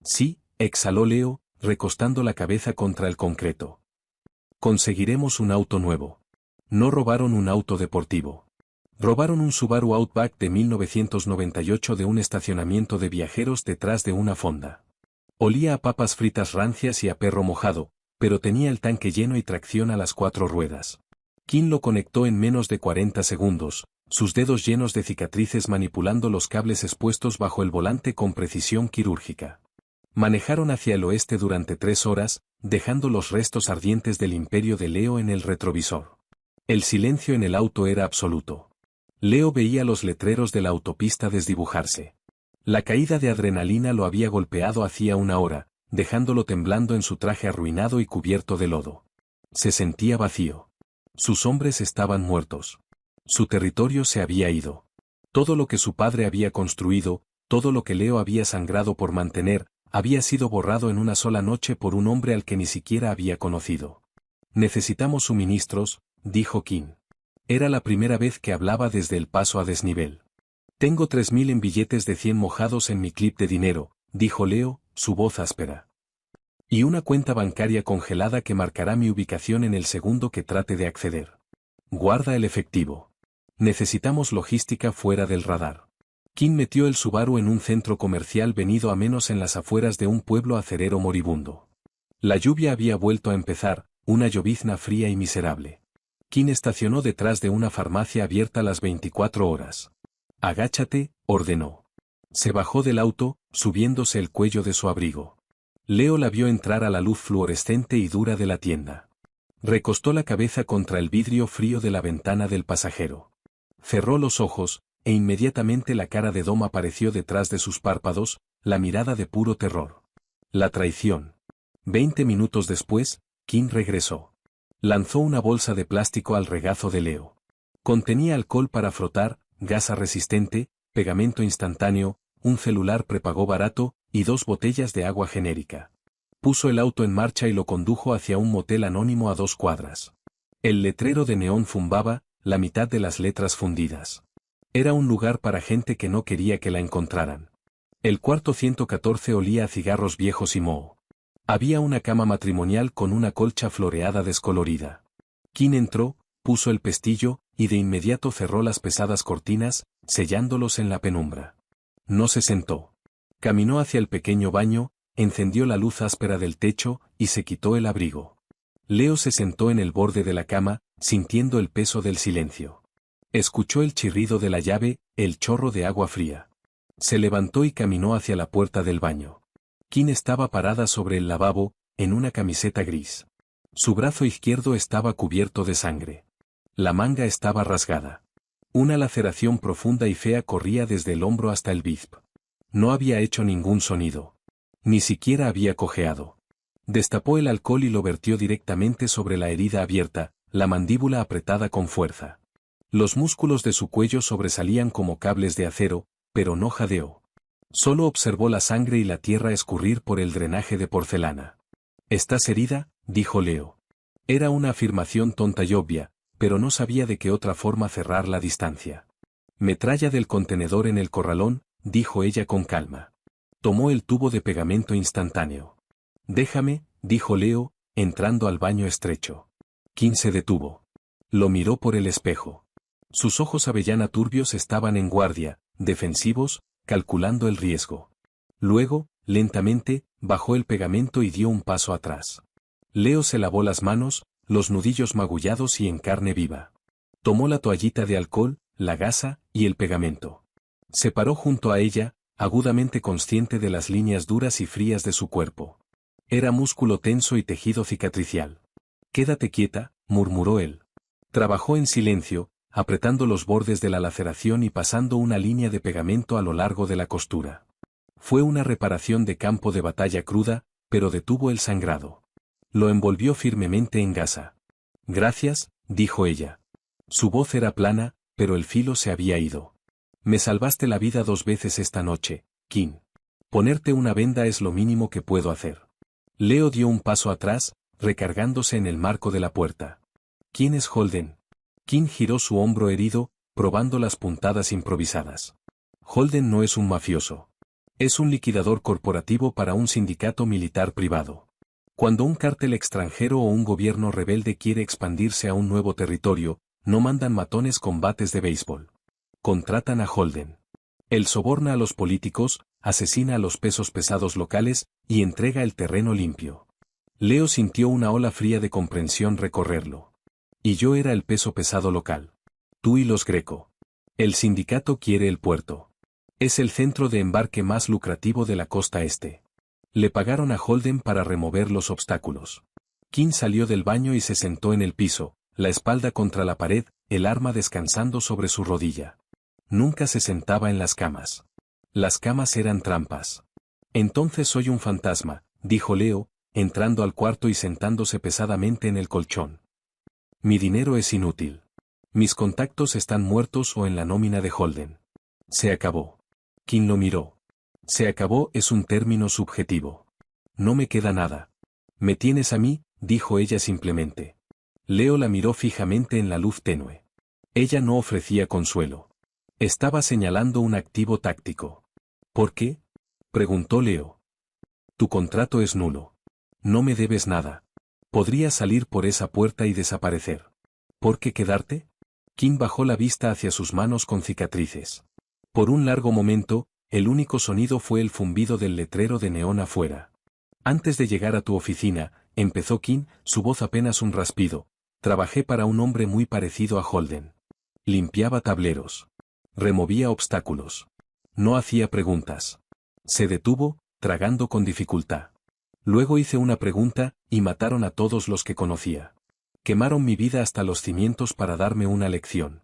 Sí, exhaló Leo, recostando la cabeza contra el concreto. Conseguiremos un auto nuevo. No robaron un auto deportivo. Robaron un Subaru Outback de 1998 de un estacionamiento de viajeros detrás de una fonda. Olía a papas fritas rancias y a perro mojado, pero tenía el tanque lleno y tracción a las 4 ruedas. Kim lo conectó en menos de 40 segundos, sus dedos llenos de cicatrices manipulando los cables expuestos bajo el volante con precisión quirúrgica. Manejaron hacia el oeste durante 3 horas, dejando los restos ardientes del imperio de Leo en el retrovisor. El silencio en el auto era absoluto. Leo veía los letreros de la autopista desdibujarse. La caída de adrenalina lo había golpeado hacía una hora, dejándolo temblando en su traje arruinado y cubierto de lodo. Se sentía vacío. Sus hombres estaban muertos. Su territorio se había ido. Todo lo que su padre había construido, todo lo que Leo había sangrado por mantener, había sido borrado en una sola noche por un hombre al que ni siquiera había conocido. «Necesitamos suministros», dijo Kim. Era la primera vez que hablaba desde el paso a desnivel. «Tengo 3000 en billetes de 100 mojados en mi clip de dinero», dijo Leo, su voz áspera. «Y una cuenta bancaria congelada que marcará mi ubicación en el segundo que trate de acceder. Guarda el efectivo. Necesitamos logística fuera del radar». Kim metió el Subaru en un centro comercial venido a menos en las afueras de un pueblo acerero moribundo. La lluvia había vuelto a empezar, una llovizna fría y miserable. Kim estacionó detrás de una farmacia abierta las 24 horas. «Agáchate», ordenó. Se bajó del auto, subiéndose el cuello de su abrigo. Leo la vio entrar a la luz fluorescente y dura de la tienda. Recostó la cabeza contra el vidrio frío de la ventana del pasajero. Cerró los ojos, e inmediatamente la cara de Dom apareció detrás de sus párpados, la mirada de puro terror. La traición. 20 minutos después, Kim regresó. Lanzó una bolsa de plástico al regazo de Leo. Contenía alcohol para frotar, gasa resistente, pegamento instantáneo, un celular prepago barato, y 2 botellas de agua genérica. Puso el auto en marcha y lo condujo hacia un motel anónimo a 2 cuadras. El letrero de neón zumbaba, la mitad de las letras fundidas. Era un lugar para gente que no quería que la encontraran. El cuarto 114 olía a cigarros viejos y moho. Había una cama matrimonial con una colcha floreada descolorida. Kim entró, puso el pestillo, y de inmediato cerró las pesadas cortinas, sellándolos en la penumbra. No se sentó. Caminó hacia el pequeño baño, encendió la luz áspera del techo, y se quitó el abrigo. Leo se sentó en el borde de la cama, sintiendo el peso del silencio. Escuchó el chirrido de la llave, el chorro de agua fría. Se levantó y caminó hacia la puerta del baño. Kim estaba parada sobre el lavabo, en una camiseta gris. Su brazo izquierdo estaba cubierto de sangre. La manga estaba rasgada. Una laceración profunda y fea corría desde el hombro hasta el bíceps. No había hecho ningún sonido. Ni siquiera había cojeado. Destapó el alcohol y lo vertió directamente sobre la herida abierta, la mandíbula apretada con fuerza. Los músculos de su cuello sobresalían como cables de acero, pero no jadeó. Solo observó la sangre y la tierra escurrir por el drenaje de porcelana. «¿Estás herida?», dijo Leo. Era una afirmación tonta y obvia, pero no sabía de qué otra forma cerrar la distancia. «Metralla del contenedor en el corralón», dijo ella con calma. Tomó el tubo de pegamento instantáneo. «Déjame», dijo Leo, entrando al baño estrecho. Kim se detuvo. Lo miró por el espejo. Sus ojos avellana turbios estaban en guardia, defensivos, calculando el riesgo. Luego, lentamente, bajó el pegamento y dio un paso atrás. Leo se lavó las manos, los nudillos magullados y en carne viva. Tomó la toallita de alcohol, la gasa y el pegamento. Se paró junto a ella, agudamente consciente de las líneas duras y frías de su cuerpo. Era músculo tenso y tejido cicatricial. «Quédate quieta», murmuró él. Trabajó en silencio, apretando los bordes de la laceración y pasando una línea de pegamento a lo largo de la costura. Fue una reparación de campo de batalla cruda, pero detuvo el sangrado. Lo envolvió firmemente en gasa. «Gracias», dijo ella. Su voz era plana, pero el filo se había ido. «Me salvaste la vida 2 veces esta noche, Kim. Ponerte una venda es lo mínimo que puedo hacer». Leo dio un paso atrás, recargándose en el marco de la puerta. «¿Quién es Holden?» Kim giró su hombro herido, probando las puntadas improvisadas. «Holden no es un mafioso. Es un liquidador corporativo para un sindicato militar privado. Cuando un cártel extranjero o un gobierno rebelde quiere expandirse a un nuevo territorio, no mandan matones con bates de béisbol. Contratan a Holden. Él soborna a los políticos, asesina a los pesos pesados locales y entrega el terreno limpio». Leo sintió una ola fría de comprensión recorrerlo. «Y yo era el peso pesado local. Tú y los Greco. El sindicato quiere el puerto. Es el centro de embarque más lucrativo de la costa este. Le pagaron a Holden para remover los obstáculos». Kim salió del baño y se sentó en el piso, la espalda contra la pared, el arma descansando sobre su rodilla. Nunca se sentaba en las camas. Las camas eran trampas. «Entonces soy un fantasma», dijo Leo, entrando al cuarto y sentándose pesadamente en el colchón. «Mi dinero es inútil. Mis contactos están muertos o en la nómina de Holden. Se acabó». Kim lo miró. «Se acabó» es un término subjetivo. «No me queda nada». «Me tienes a mí», dijo ella simplemente. Leo la miró fijamente en la luz tenue. Ella no ofrecía consuelo. Estaba señalando un activo táctico. «¿Por qué?», preguntó Leo. «Tu contrato es nulo. No me debes nada. Podrías salir por esa puerta y desaparecer. ¿Por qué quedarte?». Kim bajó la vista hacia sus manos con cicatrices. Por un largo momento, el único sonido fue el zumbido del letrero de neón afuera. «Antes de llegar a tu oficina», empezó Kim, su voz apenas un raspido, «trabajé para un hombre muy parecido a Holden. Limpiaba tableros. Removía obstáculos. No hacía preguntas». Se detuvo, tragando con dificultad. «Luego hice una pregunta, y mataron a todos los que conocía. Quemaron mi vida hasta los cimientos para darme una lección».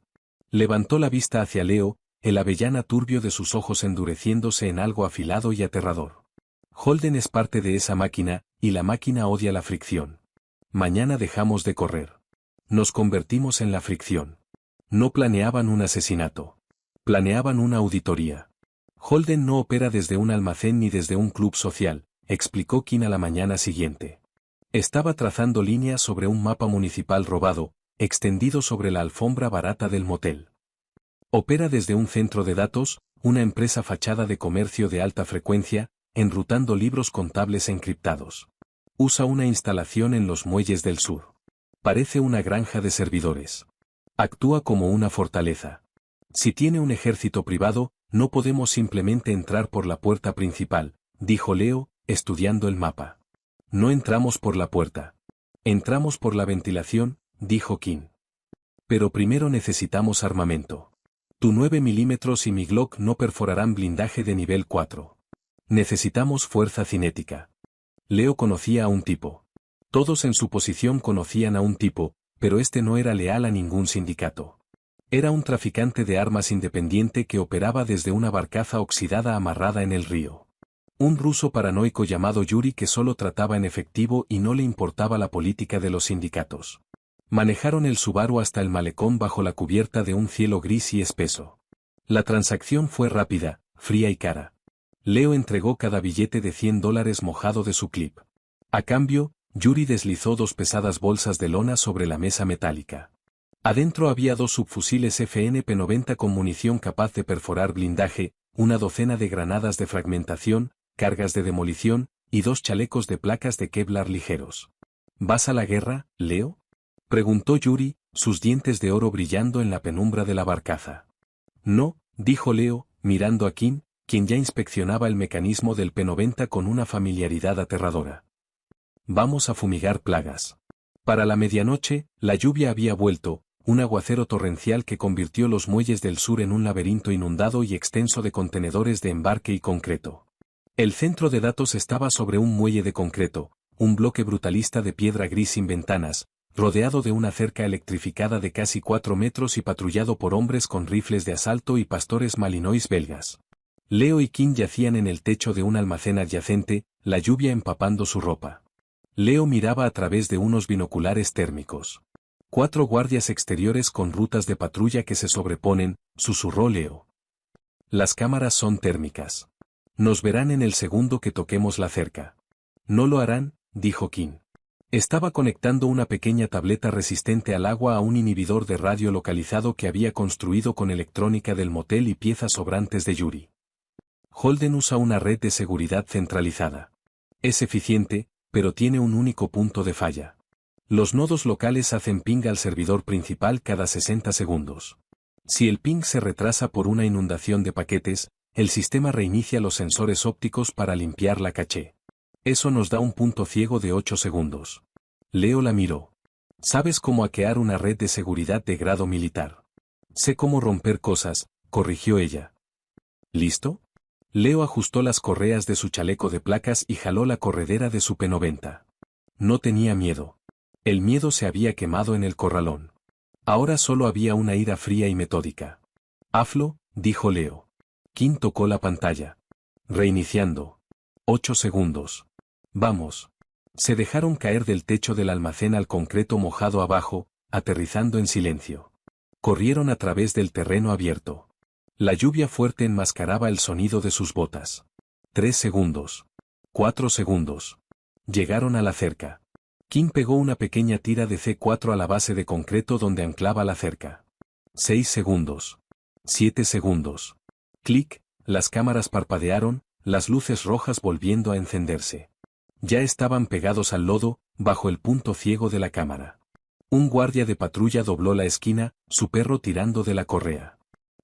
Levantó la vista hacia Leo, el avellana turbio de sus ojos endureciéndose en algo afilado y aterrador. «Holden es parte de esa máquina, y la máquina odia la fricción. Mañana dejamos de correr. Nos convertimos en la fricción». No planeaban un asesinato. Planeaban una auditoría. «Holden no opera desde un almacén ni desde un club social», explicó Kim a la mañana siguiente. Estaba trazando líneas sobre un mapa municipal robado, extendido sobre la alfombra barata del motel. «Opera desde un centro de datos, una empresa fachada de comercio de alta frecuencia, enrutando libros contables encriptados. Usa una instalación en los muelles del sur. Parece una granja de servidores. Actúa como una fortaleza. Si tiene un ejército privado, no podemos simplemente entrar por la puerta principal», dijo Leo, estudiando el mapa. «No entramos por la puerta. Entramos por la ventilación», dijo Kim. «Pero primero necesitamos armamento. Tu 9 milímetros y mi Glock no perforarán blindaje de nivel 4. Necesitamos fuerza cinética». Leo conocía a un tipo. Todos en su posición conocían a un tipo, pero este no era leal a ningún sindicato. Era un traficante de armas independiente que operaba desde una barcaza oxidada amarrada en el río. Un ruso paranoico llamado Yuri que solo trataba en efectivo y no le importaba la política de los sindicatos. Manejaron el Subaru hasta el malecón bajo la cubierta de un cielo gris y espeso. La transacción fue rápida, fría y cara. Leo entregó cada billete de $100 mojado de su clip. A cambio, Yuri deslizó 2 pesadas bolsas de lona sobre la mesa metálica. Adentro había 2 subfusiles FNP-90 con munición capaz de perforar blindaje, una docena de granadas de fragmentación, cargas de demolición, y 2 chalecos de placas de Kevlar ligeros. «¿Vas a la guerra, Leo?», preguntó Yuri, sus dientes de oro brillando en la penumbra de la barcaza. No, dijo Leo, mirando a Kim, quien ya inspeccionaba el mecanismo del P90 con una familiaridad aterradora. Vamos a fumigar plagas. Para la medianoche, la lluvia había vuelto, un aguacero torrencial que convirtió los muelles del sur en un laberinto inundado y extenso de contenedores de embarque y concreto. El centro de datos estaba sobre un muelle de concreto, un bloque brutalista de piedra gris sin ventanas, rodeado de una cerca electrificada de casi 4 metros y patrullado por hombres con rifles de asalto y pastores malinois belgas. Leo y Kim yacían en el techo de un almacén adyacente, la lluvia empapando su ropa. Leo miraba a través de unos binoculares térmicos. 4 guardias exteriores con rutas de patrulla que se sobreponen, susurró Leo. Las cámaras son térmicas. Nos verán en el segundo que toquemos la cerca. No lo harán, dijo Kim. Estaba conectando una pequeña tableta resistente al agua a un inhibidor de radio localizado que había construido con electrónica del motel y piezas sobrantes de Yuri. Holden usa una red de seguridad centralizada. Es eficiente, pero tiene un único punto de falla. Los nodos locales hacen ping al servidor principal cada 60 segundos. Si el ping se retrasa por una inundación de paquetes, el sistema reinicia los sensores ópticos para limpiar la caché. Eso nos da un punto ciego de 8 segundos. Leo la miró. ¿Sabes cómo hackear una red de seguridad de grado militar? Sé cómo romper cosas, corrigió ella. ¿Listo? Leo ajustó las correas de su chaleco de placas y jaló la corredera de su P90. No tenía miedo. El miedo se había quemado en el corralón. Ahora solo había una ira fría y metódica. Hazlo, dijo Leo. Kim tocó la pantalla. Reiniciando. 8 segundos. Vamos. Se dejaron caer del techo del almacén al concreto mojado abajo, aterrizando en silencio. Corrieron a través del terreno abierto. La lluvia fuerte enmascaraba el sonido de sus botas. 3 segundos. 4 segundos. Llegaron a la cerca. Kim pegó una pequeña tira de C4 a la base de concreto donde anclaba la cerca. 6 segundos. 7 segundos. Clic, las cámaras parpadearon, las luces rojas volviendo a encenderse. Ya estaban pegados al lodo, bajo el punto ciego de la cámara. Un guardia de patrulla dobló la esquina, su perro tirando de la correa.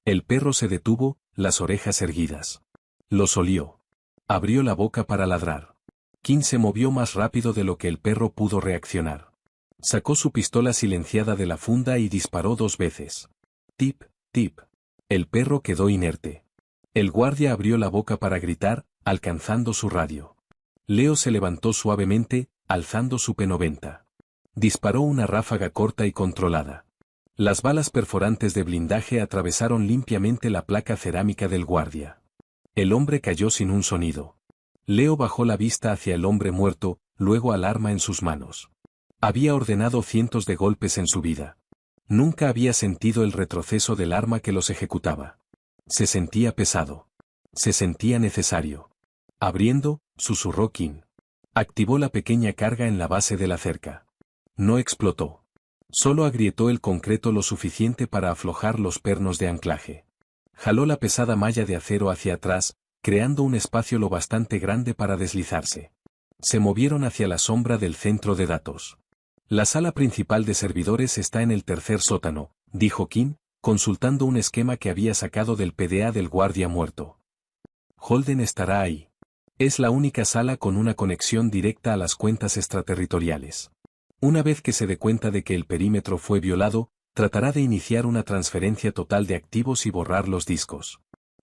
El perro se detuvo, las orejas erguidas. Los olió. Abrió la boca para ladrar. Kim se movió más rápido de lo que el perro pudo reaccionar. Sacó su pistola silenciada de la funda y disparó 2 veces. Tip, tip. El perro quedó inerte. El guardia abrió la boca para gritar, alcanzando su radio. Leo se levantó suavemente, alzando su P90. Disparó una ráfaga corta y controlada. Las balas perforantes de blindaje atravesaron limpiamente la placa cerámica del guardia. El hombre cayó sin un sonido. Leo bajó la vista hacia el hombre muerto, luego al arma en sus manos. Había ordenado cientos de golpes en su vida. Nunca había sentido el retroceso del arma que los ejecutaba. Se sentía pesado. Se sentía necesario. Abriendo, susurró Kim. Activó la pequeña carga en la base de la cerca. No explotó. Solo agrietó el concreto lo suficiente para aflojar los pernos de anclaje. Jaló la pesada malla de acero hacia atrás, creando un espacio lo bastante grande para deslizarse. Se movieron hacia la sombra del centro de datos. La sala principal de servidores está en el tercer sótano, dijo Kim, consultando un esquema que había sacado del PDA del guardia muerto. Holden estará ahí. Es la única sala con una conexión directa a las cuentas extraterritoriales. Una vez que se dé cuenta de que el perímetro fue violado, tratará de iniciar una transferencia total de activos y borrar los discos.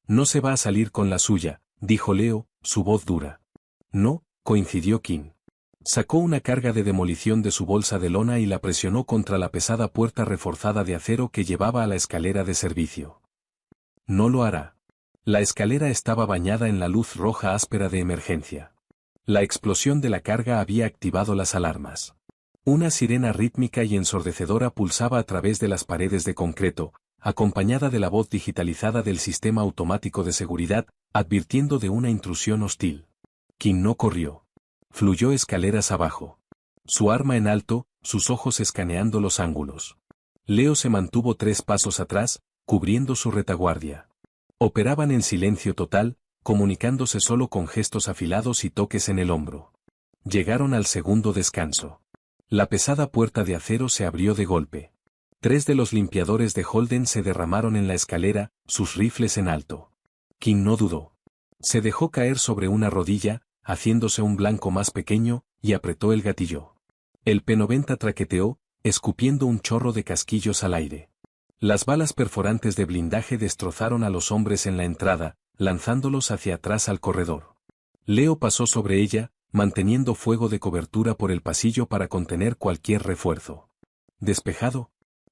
No se va a salir con la suya, dijo Leo, su voz dura. No, coincidió Kim. Sacó una carga de demolición de su bolsa de lona y la presionó contra la pesada puerta reforzada de acero que llevaba a la escalera de servicio. No lo hará. La escalera estaba bañada en la luz roja áspera de emergencia. La explosión de la carga había activado las alarmas. Una sirena rítmica y ensordecedora pulsaba a través de las paredes de concreto, acompañada de la voz digitalizada del sistema automático de seguridad, advirtiendo de una intrusión hostil. Kim no corrió. Fluyó escaleras abajo. Su arma en alto, sus ojos escaneando los ángulos. Leo se mantuvo 3 pasos atrás, cubriendo su retaguardia. Operaban en silencio total, comunicándose solo con gestos afilados y toques en el hombro. Llegaron al segundo descanso. La pesada puerta de acero se abrió de golpe. 3 de los limpiadores de Holden se derramaron en la escalera, sus rifles en alto. King no dudó. Se dejó caer sobre una rodilla, haciéndose un blanco más pequeño, y apretó el gatillo. El P-90 traqueteó, escupiendo un chorro de casquillos al aire. Las balas perforantes de blindaje destrozaron a los hombres en la entrada, lanzándolos hacia atrás al corredor. Leo pasó sobre ella, manteniendo fuego de cobertura por el pasillo para contener cualquier refuerzo. «¿Despejado?»,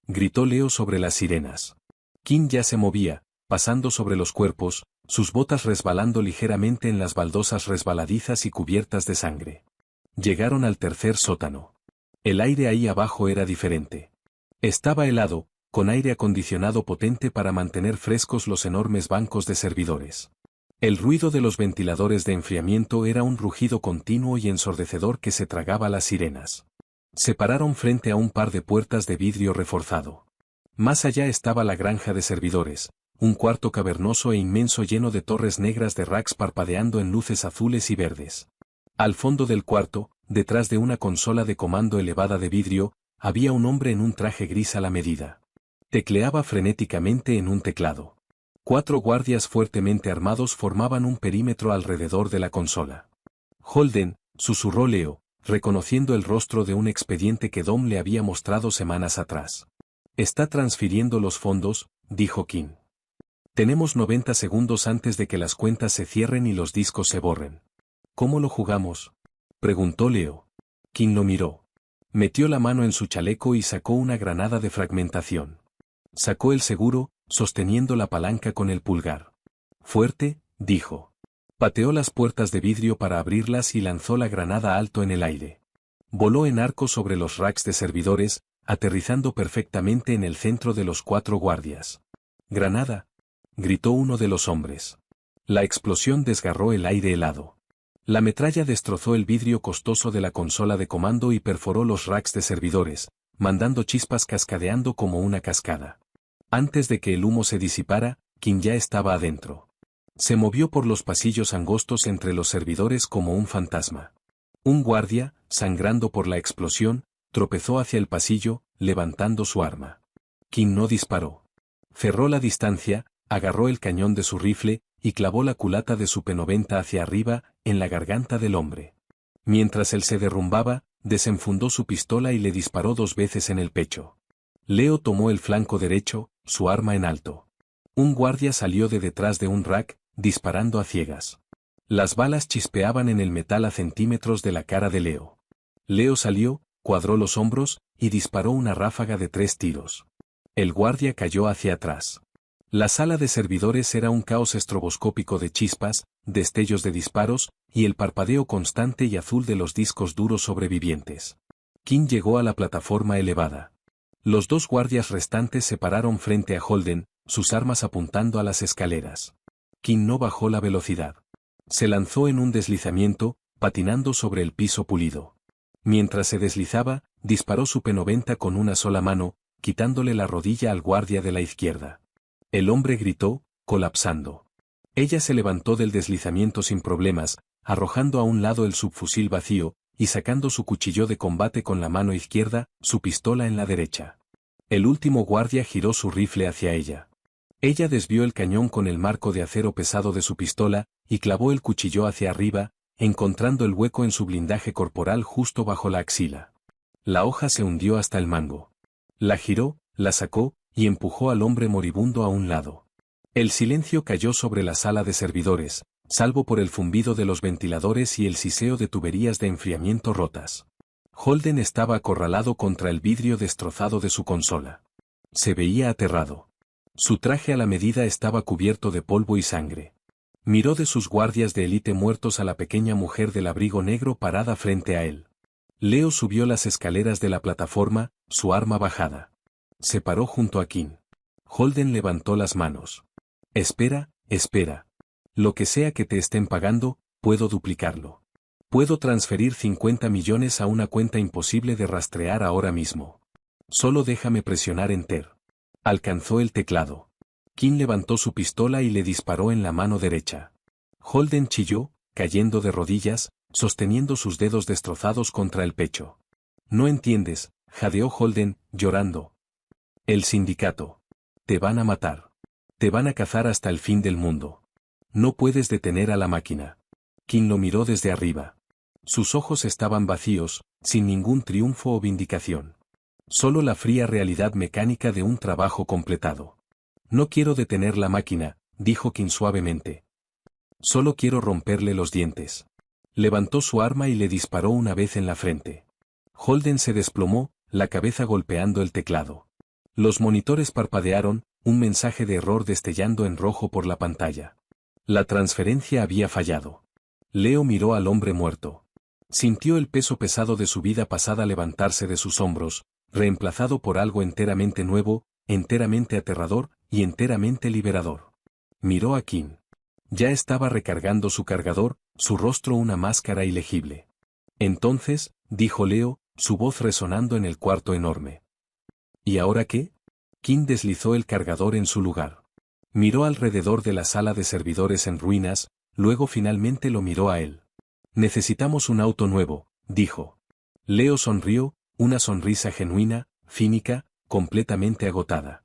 gritó Leo sobre las sirenas. King ya se movía, pasando sobre los cuerpos, sus botas resbalando ligeramente en las baldosas resbaladizas y cubiertas de sangre. Llegaron al tercer sótano. El aire ahí abajo era diferente. Estaba helado, con aire acondicionado potente para mantener frescos los enormes bancos de servidores. El ruido de los ventiladores de enfriamiento era un rugido continuo y ensordecedor que se tragaba las sirenas. Se pararon frente a un par de puertas de vidrio reforzado. Más allá estaba la granja de servidores, un cuarto cavernoso e inmenso lleno de torres negras de racks parpadeando en luces azules y verdes. Al fondo del cuarto, detrás de una consola de comando elevada de vidrio, había un hombre en un traje gris a la medida. Tecleaba frenéticamente en un teclado. 4 guardias fuertemente armados formaban un perímetro alrededor de la consola. «Holden», susurró Leo, reconociendo el rostro de un expediente que Dom le había mostrado semanas atrás. «Está transfiriendo los fondos», dijo King. «Tenemos 90 segundos antes de que las cuentas se cierren y los discos se borren». «¿Cómo lo jugamos?», preguntó Leo. King lo miró. Metió la mano en su chaleco y sacó una granada de fragmentación. Sacó el seguro, sosteniendo la palanca con el pulgar. «Fuerte», dijo. Pateó las puertas de vidrio para abrirlas y lanzó la granada alto en el aire. Voló en arco sobre los racks de servidores, aterrizando perfectamente en el centro de los 4 guardias. «¡Granada!», gritó uno de los hombres. La explosión desgarró el aire helado. La metralla destrozó el vidrio costoso de la consola de comando y perforó los racks de servidores, mandando chispas cascadeando como una cascada. Antes de que el humo se disipara, King ya estaba adentro. Se movió por los pasillos angostos entre los servidores como un fantasma. Un guardia, sangrando por la explosión, tropezó hacia el pasillo, levantando su arma. King no disparó. Cerró la distancia, agarró el cañón de su rifle, y clavó la culata de su P-90 hacia arriba, en la garganta del hombre. Mientras él se derrumbaba, desenfundó su pistola y le disparó 2 veces en el pecho. Leo tomó el flanco derecho, su arma en alto. Un guardia salió de detrás de un rack, disparando a ciegas. Las balas chispeaban en el metal a centímetros de la cara de Leo. Leo salió, cuadró los hombros, y disparó una ráfaga de 3 tiros. El guardia cayó hacia atrás. La sala de servidores era un caos estroboscópico de chispas, destellos de disparos, y el parpadeo constante y azul de los discos duros sobrevivientes. King llegó a la plataforma elevada. Los 2 guardias restantes se pararon frente a Holden, sus armas apuntando a las escaleras. King no bajó la velocidad. Se lanzó en un deslizamiento, patinando sobre el piso pulido. Mientras se deslizaba, disparó su P-90 con una sola mano, quitándole la rodilla al guardia de la izquierda. El hombre gritó, colapsando. Ella se levantó del deslizamiento sin problemas, arrojando a un lado el subfusil vacío, y sacando su cuchillo de combate con la mano izquierda, su pistola en la derecha. El último guardia giró su rifle hacia ella. Ella desvió el cañón con el marco de acero pesado de su pistola, y clavó el cuchillo hacia arriba, encontrando el hueco en su blindaje corporal justo bajo la axila. La hoja se hundió hasta el mango. La giró, la sacó, y empujó al hombre moribundo a un lado. El silencio cayó sobre la sala de servidores, salvo por el zumbido de los ventiladores y el siseo de tuberías de enfriamiento rotas. Holden estaba acorralado contra el vidrio destrozado de su consola. Se veía aterrado. Su traje a la medida estaba cubierto de polvo y sangre. Miró de sus guardias de élite muertos a la pequeña mujer del abrigo negro parada frente a él. Leo subió las escaleras de la plataforma, su arma bajada. Se paró junto a King. Holden levantó las manos. «Espera, espera. Lo que sea que te estén pagando, puedo duplicarlo. Puedo transferir 50 millones a una cuenta imposible de rastrear ahora mismo. Solo déjame presionar Enter». Alcanzó el teclado. King levantó su pistola y le disparó en la mano derecha. Holden chilló, cayendo de rodillas, sosteniendo sus dedos destrozados contra el pecho. «No entiendes», jadeó Holden, llorando. El sindicato. Te van a matar. Te van a cazar hasta el fin del mundo. No puedes detener a la máquina. Kim lo miró desde arriba. Sus ojos estaban vacíos, sin ningún triunfo o vindicación. Solo la fría realidad mecánica de un trabajo completado. No quiero detener la máquina, dijo Kim suavemente. Solo quiero romperle los dientes. Levantó su arma y le disparó una vez en la frente. Holden se desplomó, la cabeza golpeando el teclado. Los monitores parpadearon, un mensaje de error destellando en rojo por la pantalla. La transferencia había fallado. Leo miró al hombre muerto. Sintió el peso pesado de su vida pasada levantarse de sus hombros, reemplazado por algo enteramente nuevo, enteramente aterrador y enteramente liberador. Miró a Kim. Ya estaba recargando su cargador, su rostro una máscara ilegible. Entonces, dijo Leo, su voz resonando en el cuarto enorme. ¿Y ahora qué? Kim deslizó el cargador en su lugar. Miró alrededor de la sala de servidores en ruinas, luego finalmente lo miró a él. Necesitamos un auto nuevo, dijo. Leo sonrió, una sonrisa genuina, cínica, completamente agotada.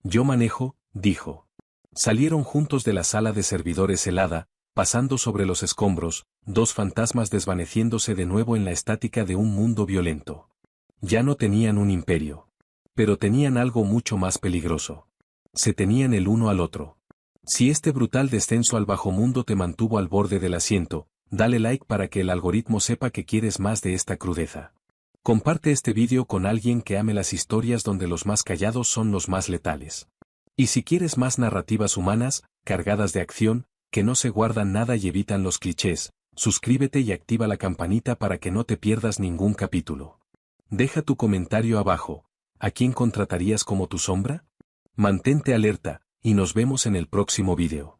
Yo manejo, dijo. Salieron juntos de la sala de servidores helada, pasando sobre los escombros, dos fantasmas desvaneciéndose de nuevo en la estática de un mundo violento. Ya no tenían un imperio. Pero tenían algo mucho más peligroso. Se tenían el uno al otro. Si este brutal descenso al bajo mundo te mantuvo al borde del asiento, dale like para que el algoritmo sepa que quieres más de esta crudeza. Comparte este vídeo con alguien que ame las historias donde los más callados son los más letales. Y si quieres más narrativas humanas, cargadas de acción, que no se guardan nada y evitan los clichés, suscríbete y activa la campanita para que no te pierdas ningún capítulo. Deja tu comentario abajo. ¿A quién contratarías como tu sombra? Mantente alerta, y nos vemos en el próximo vídeo.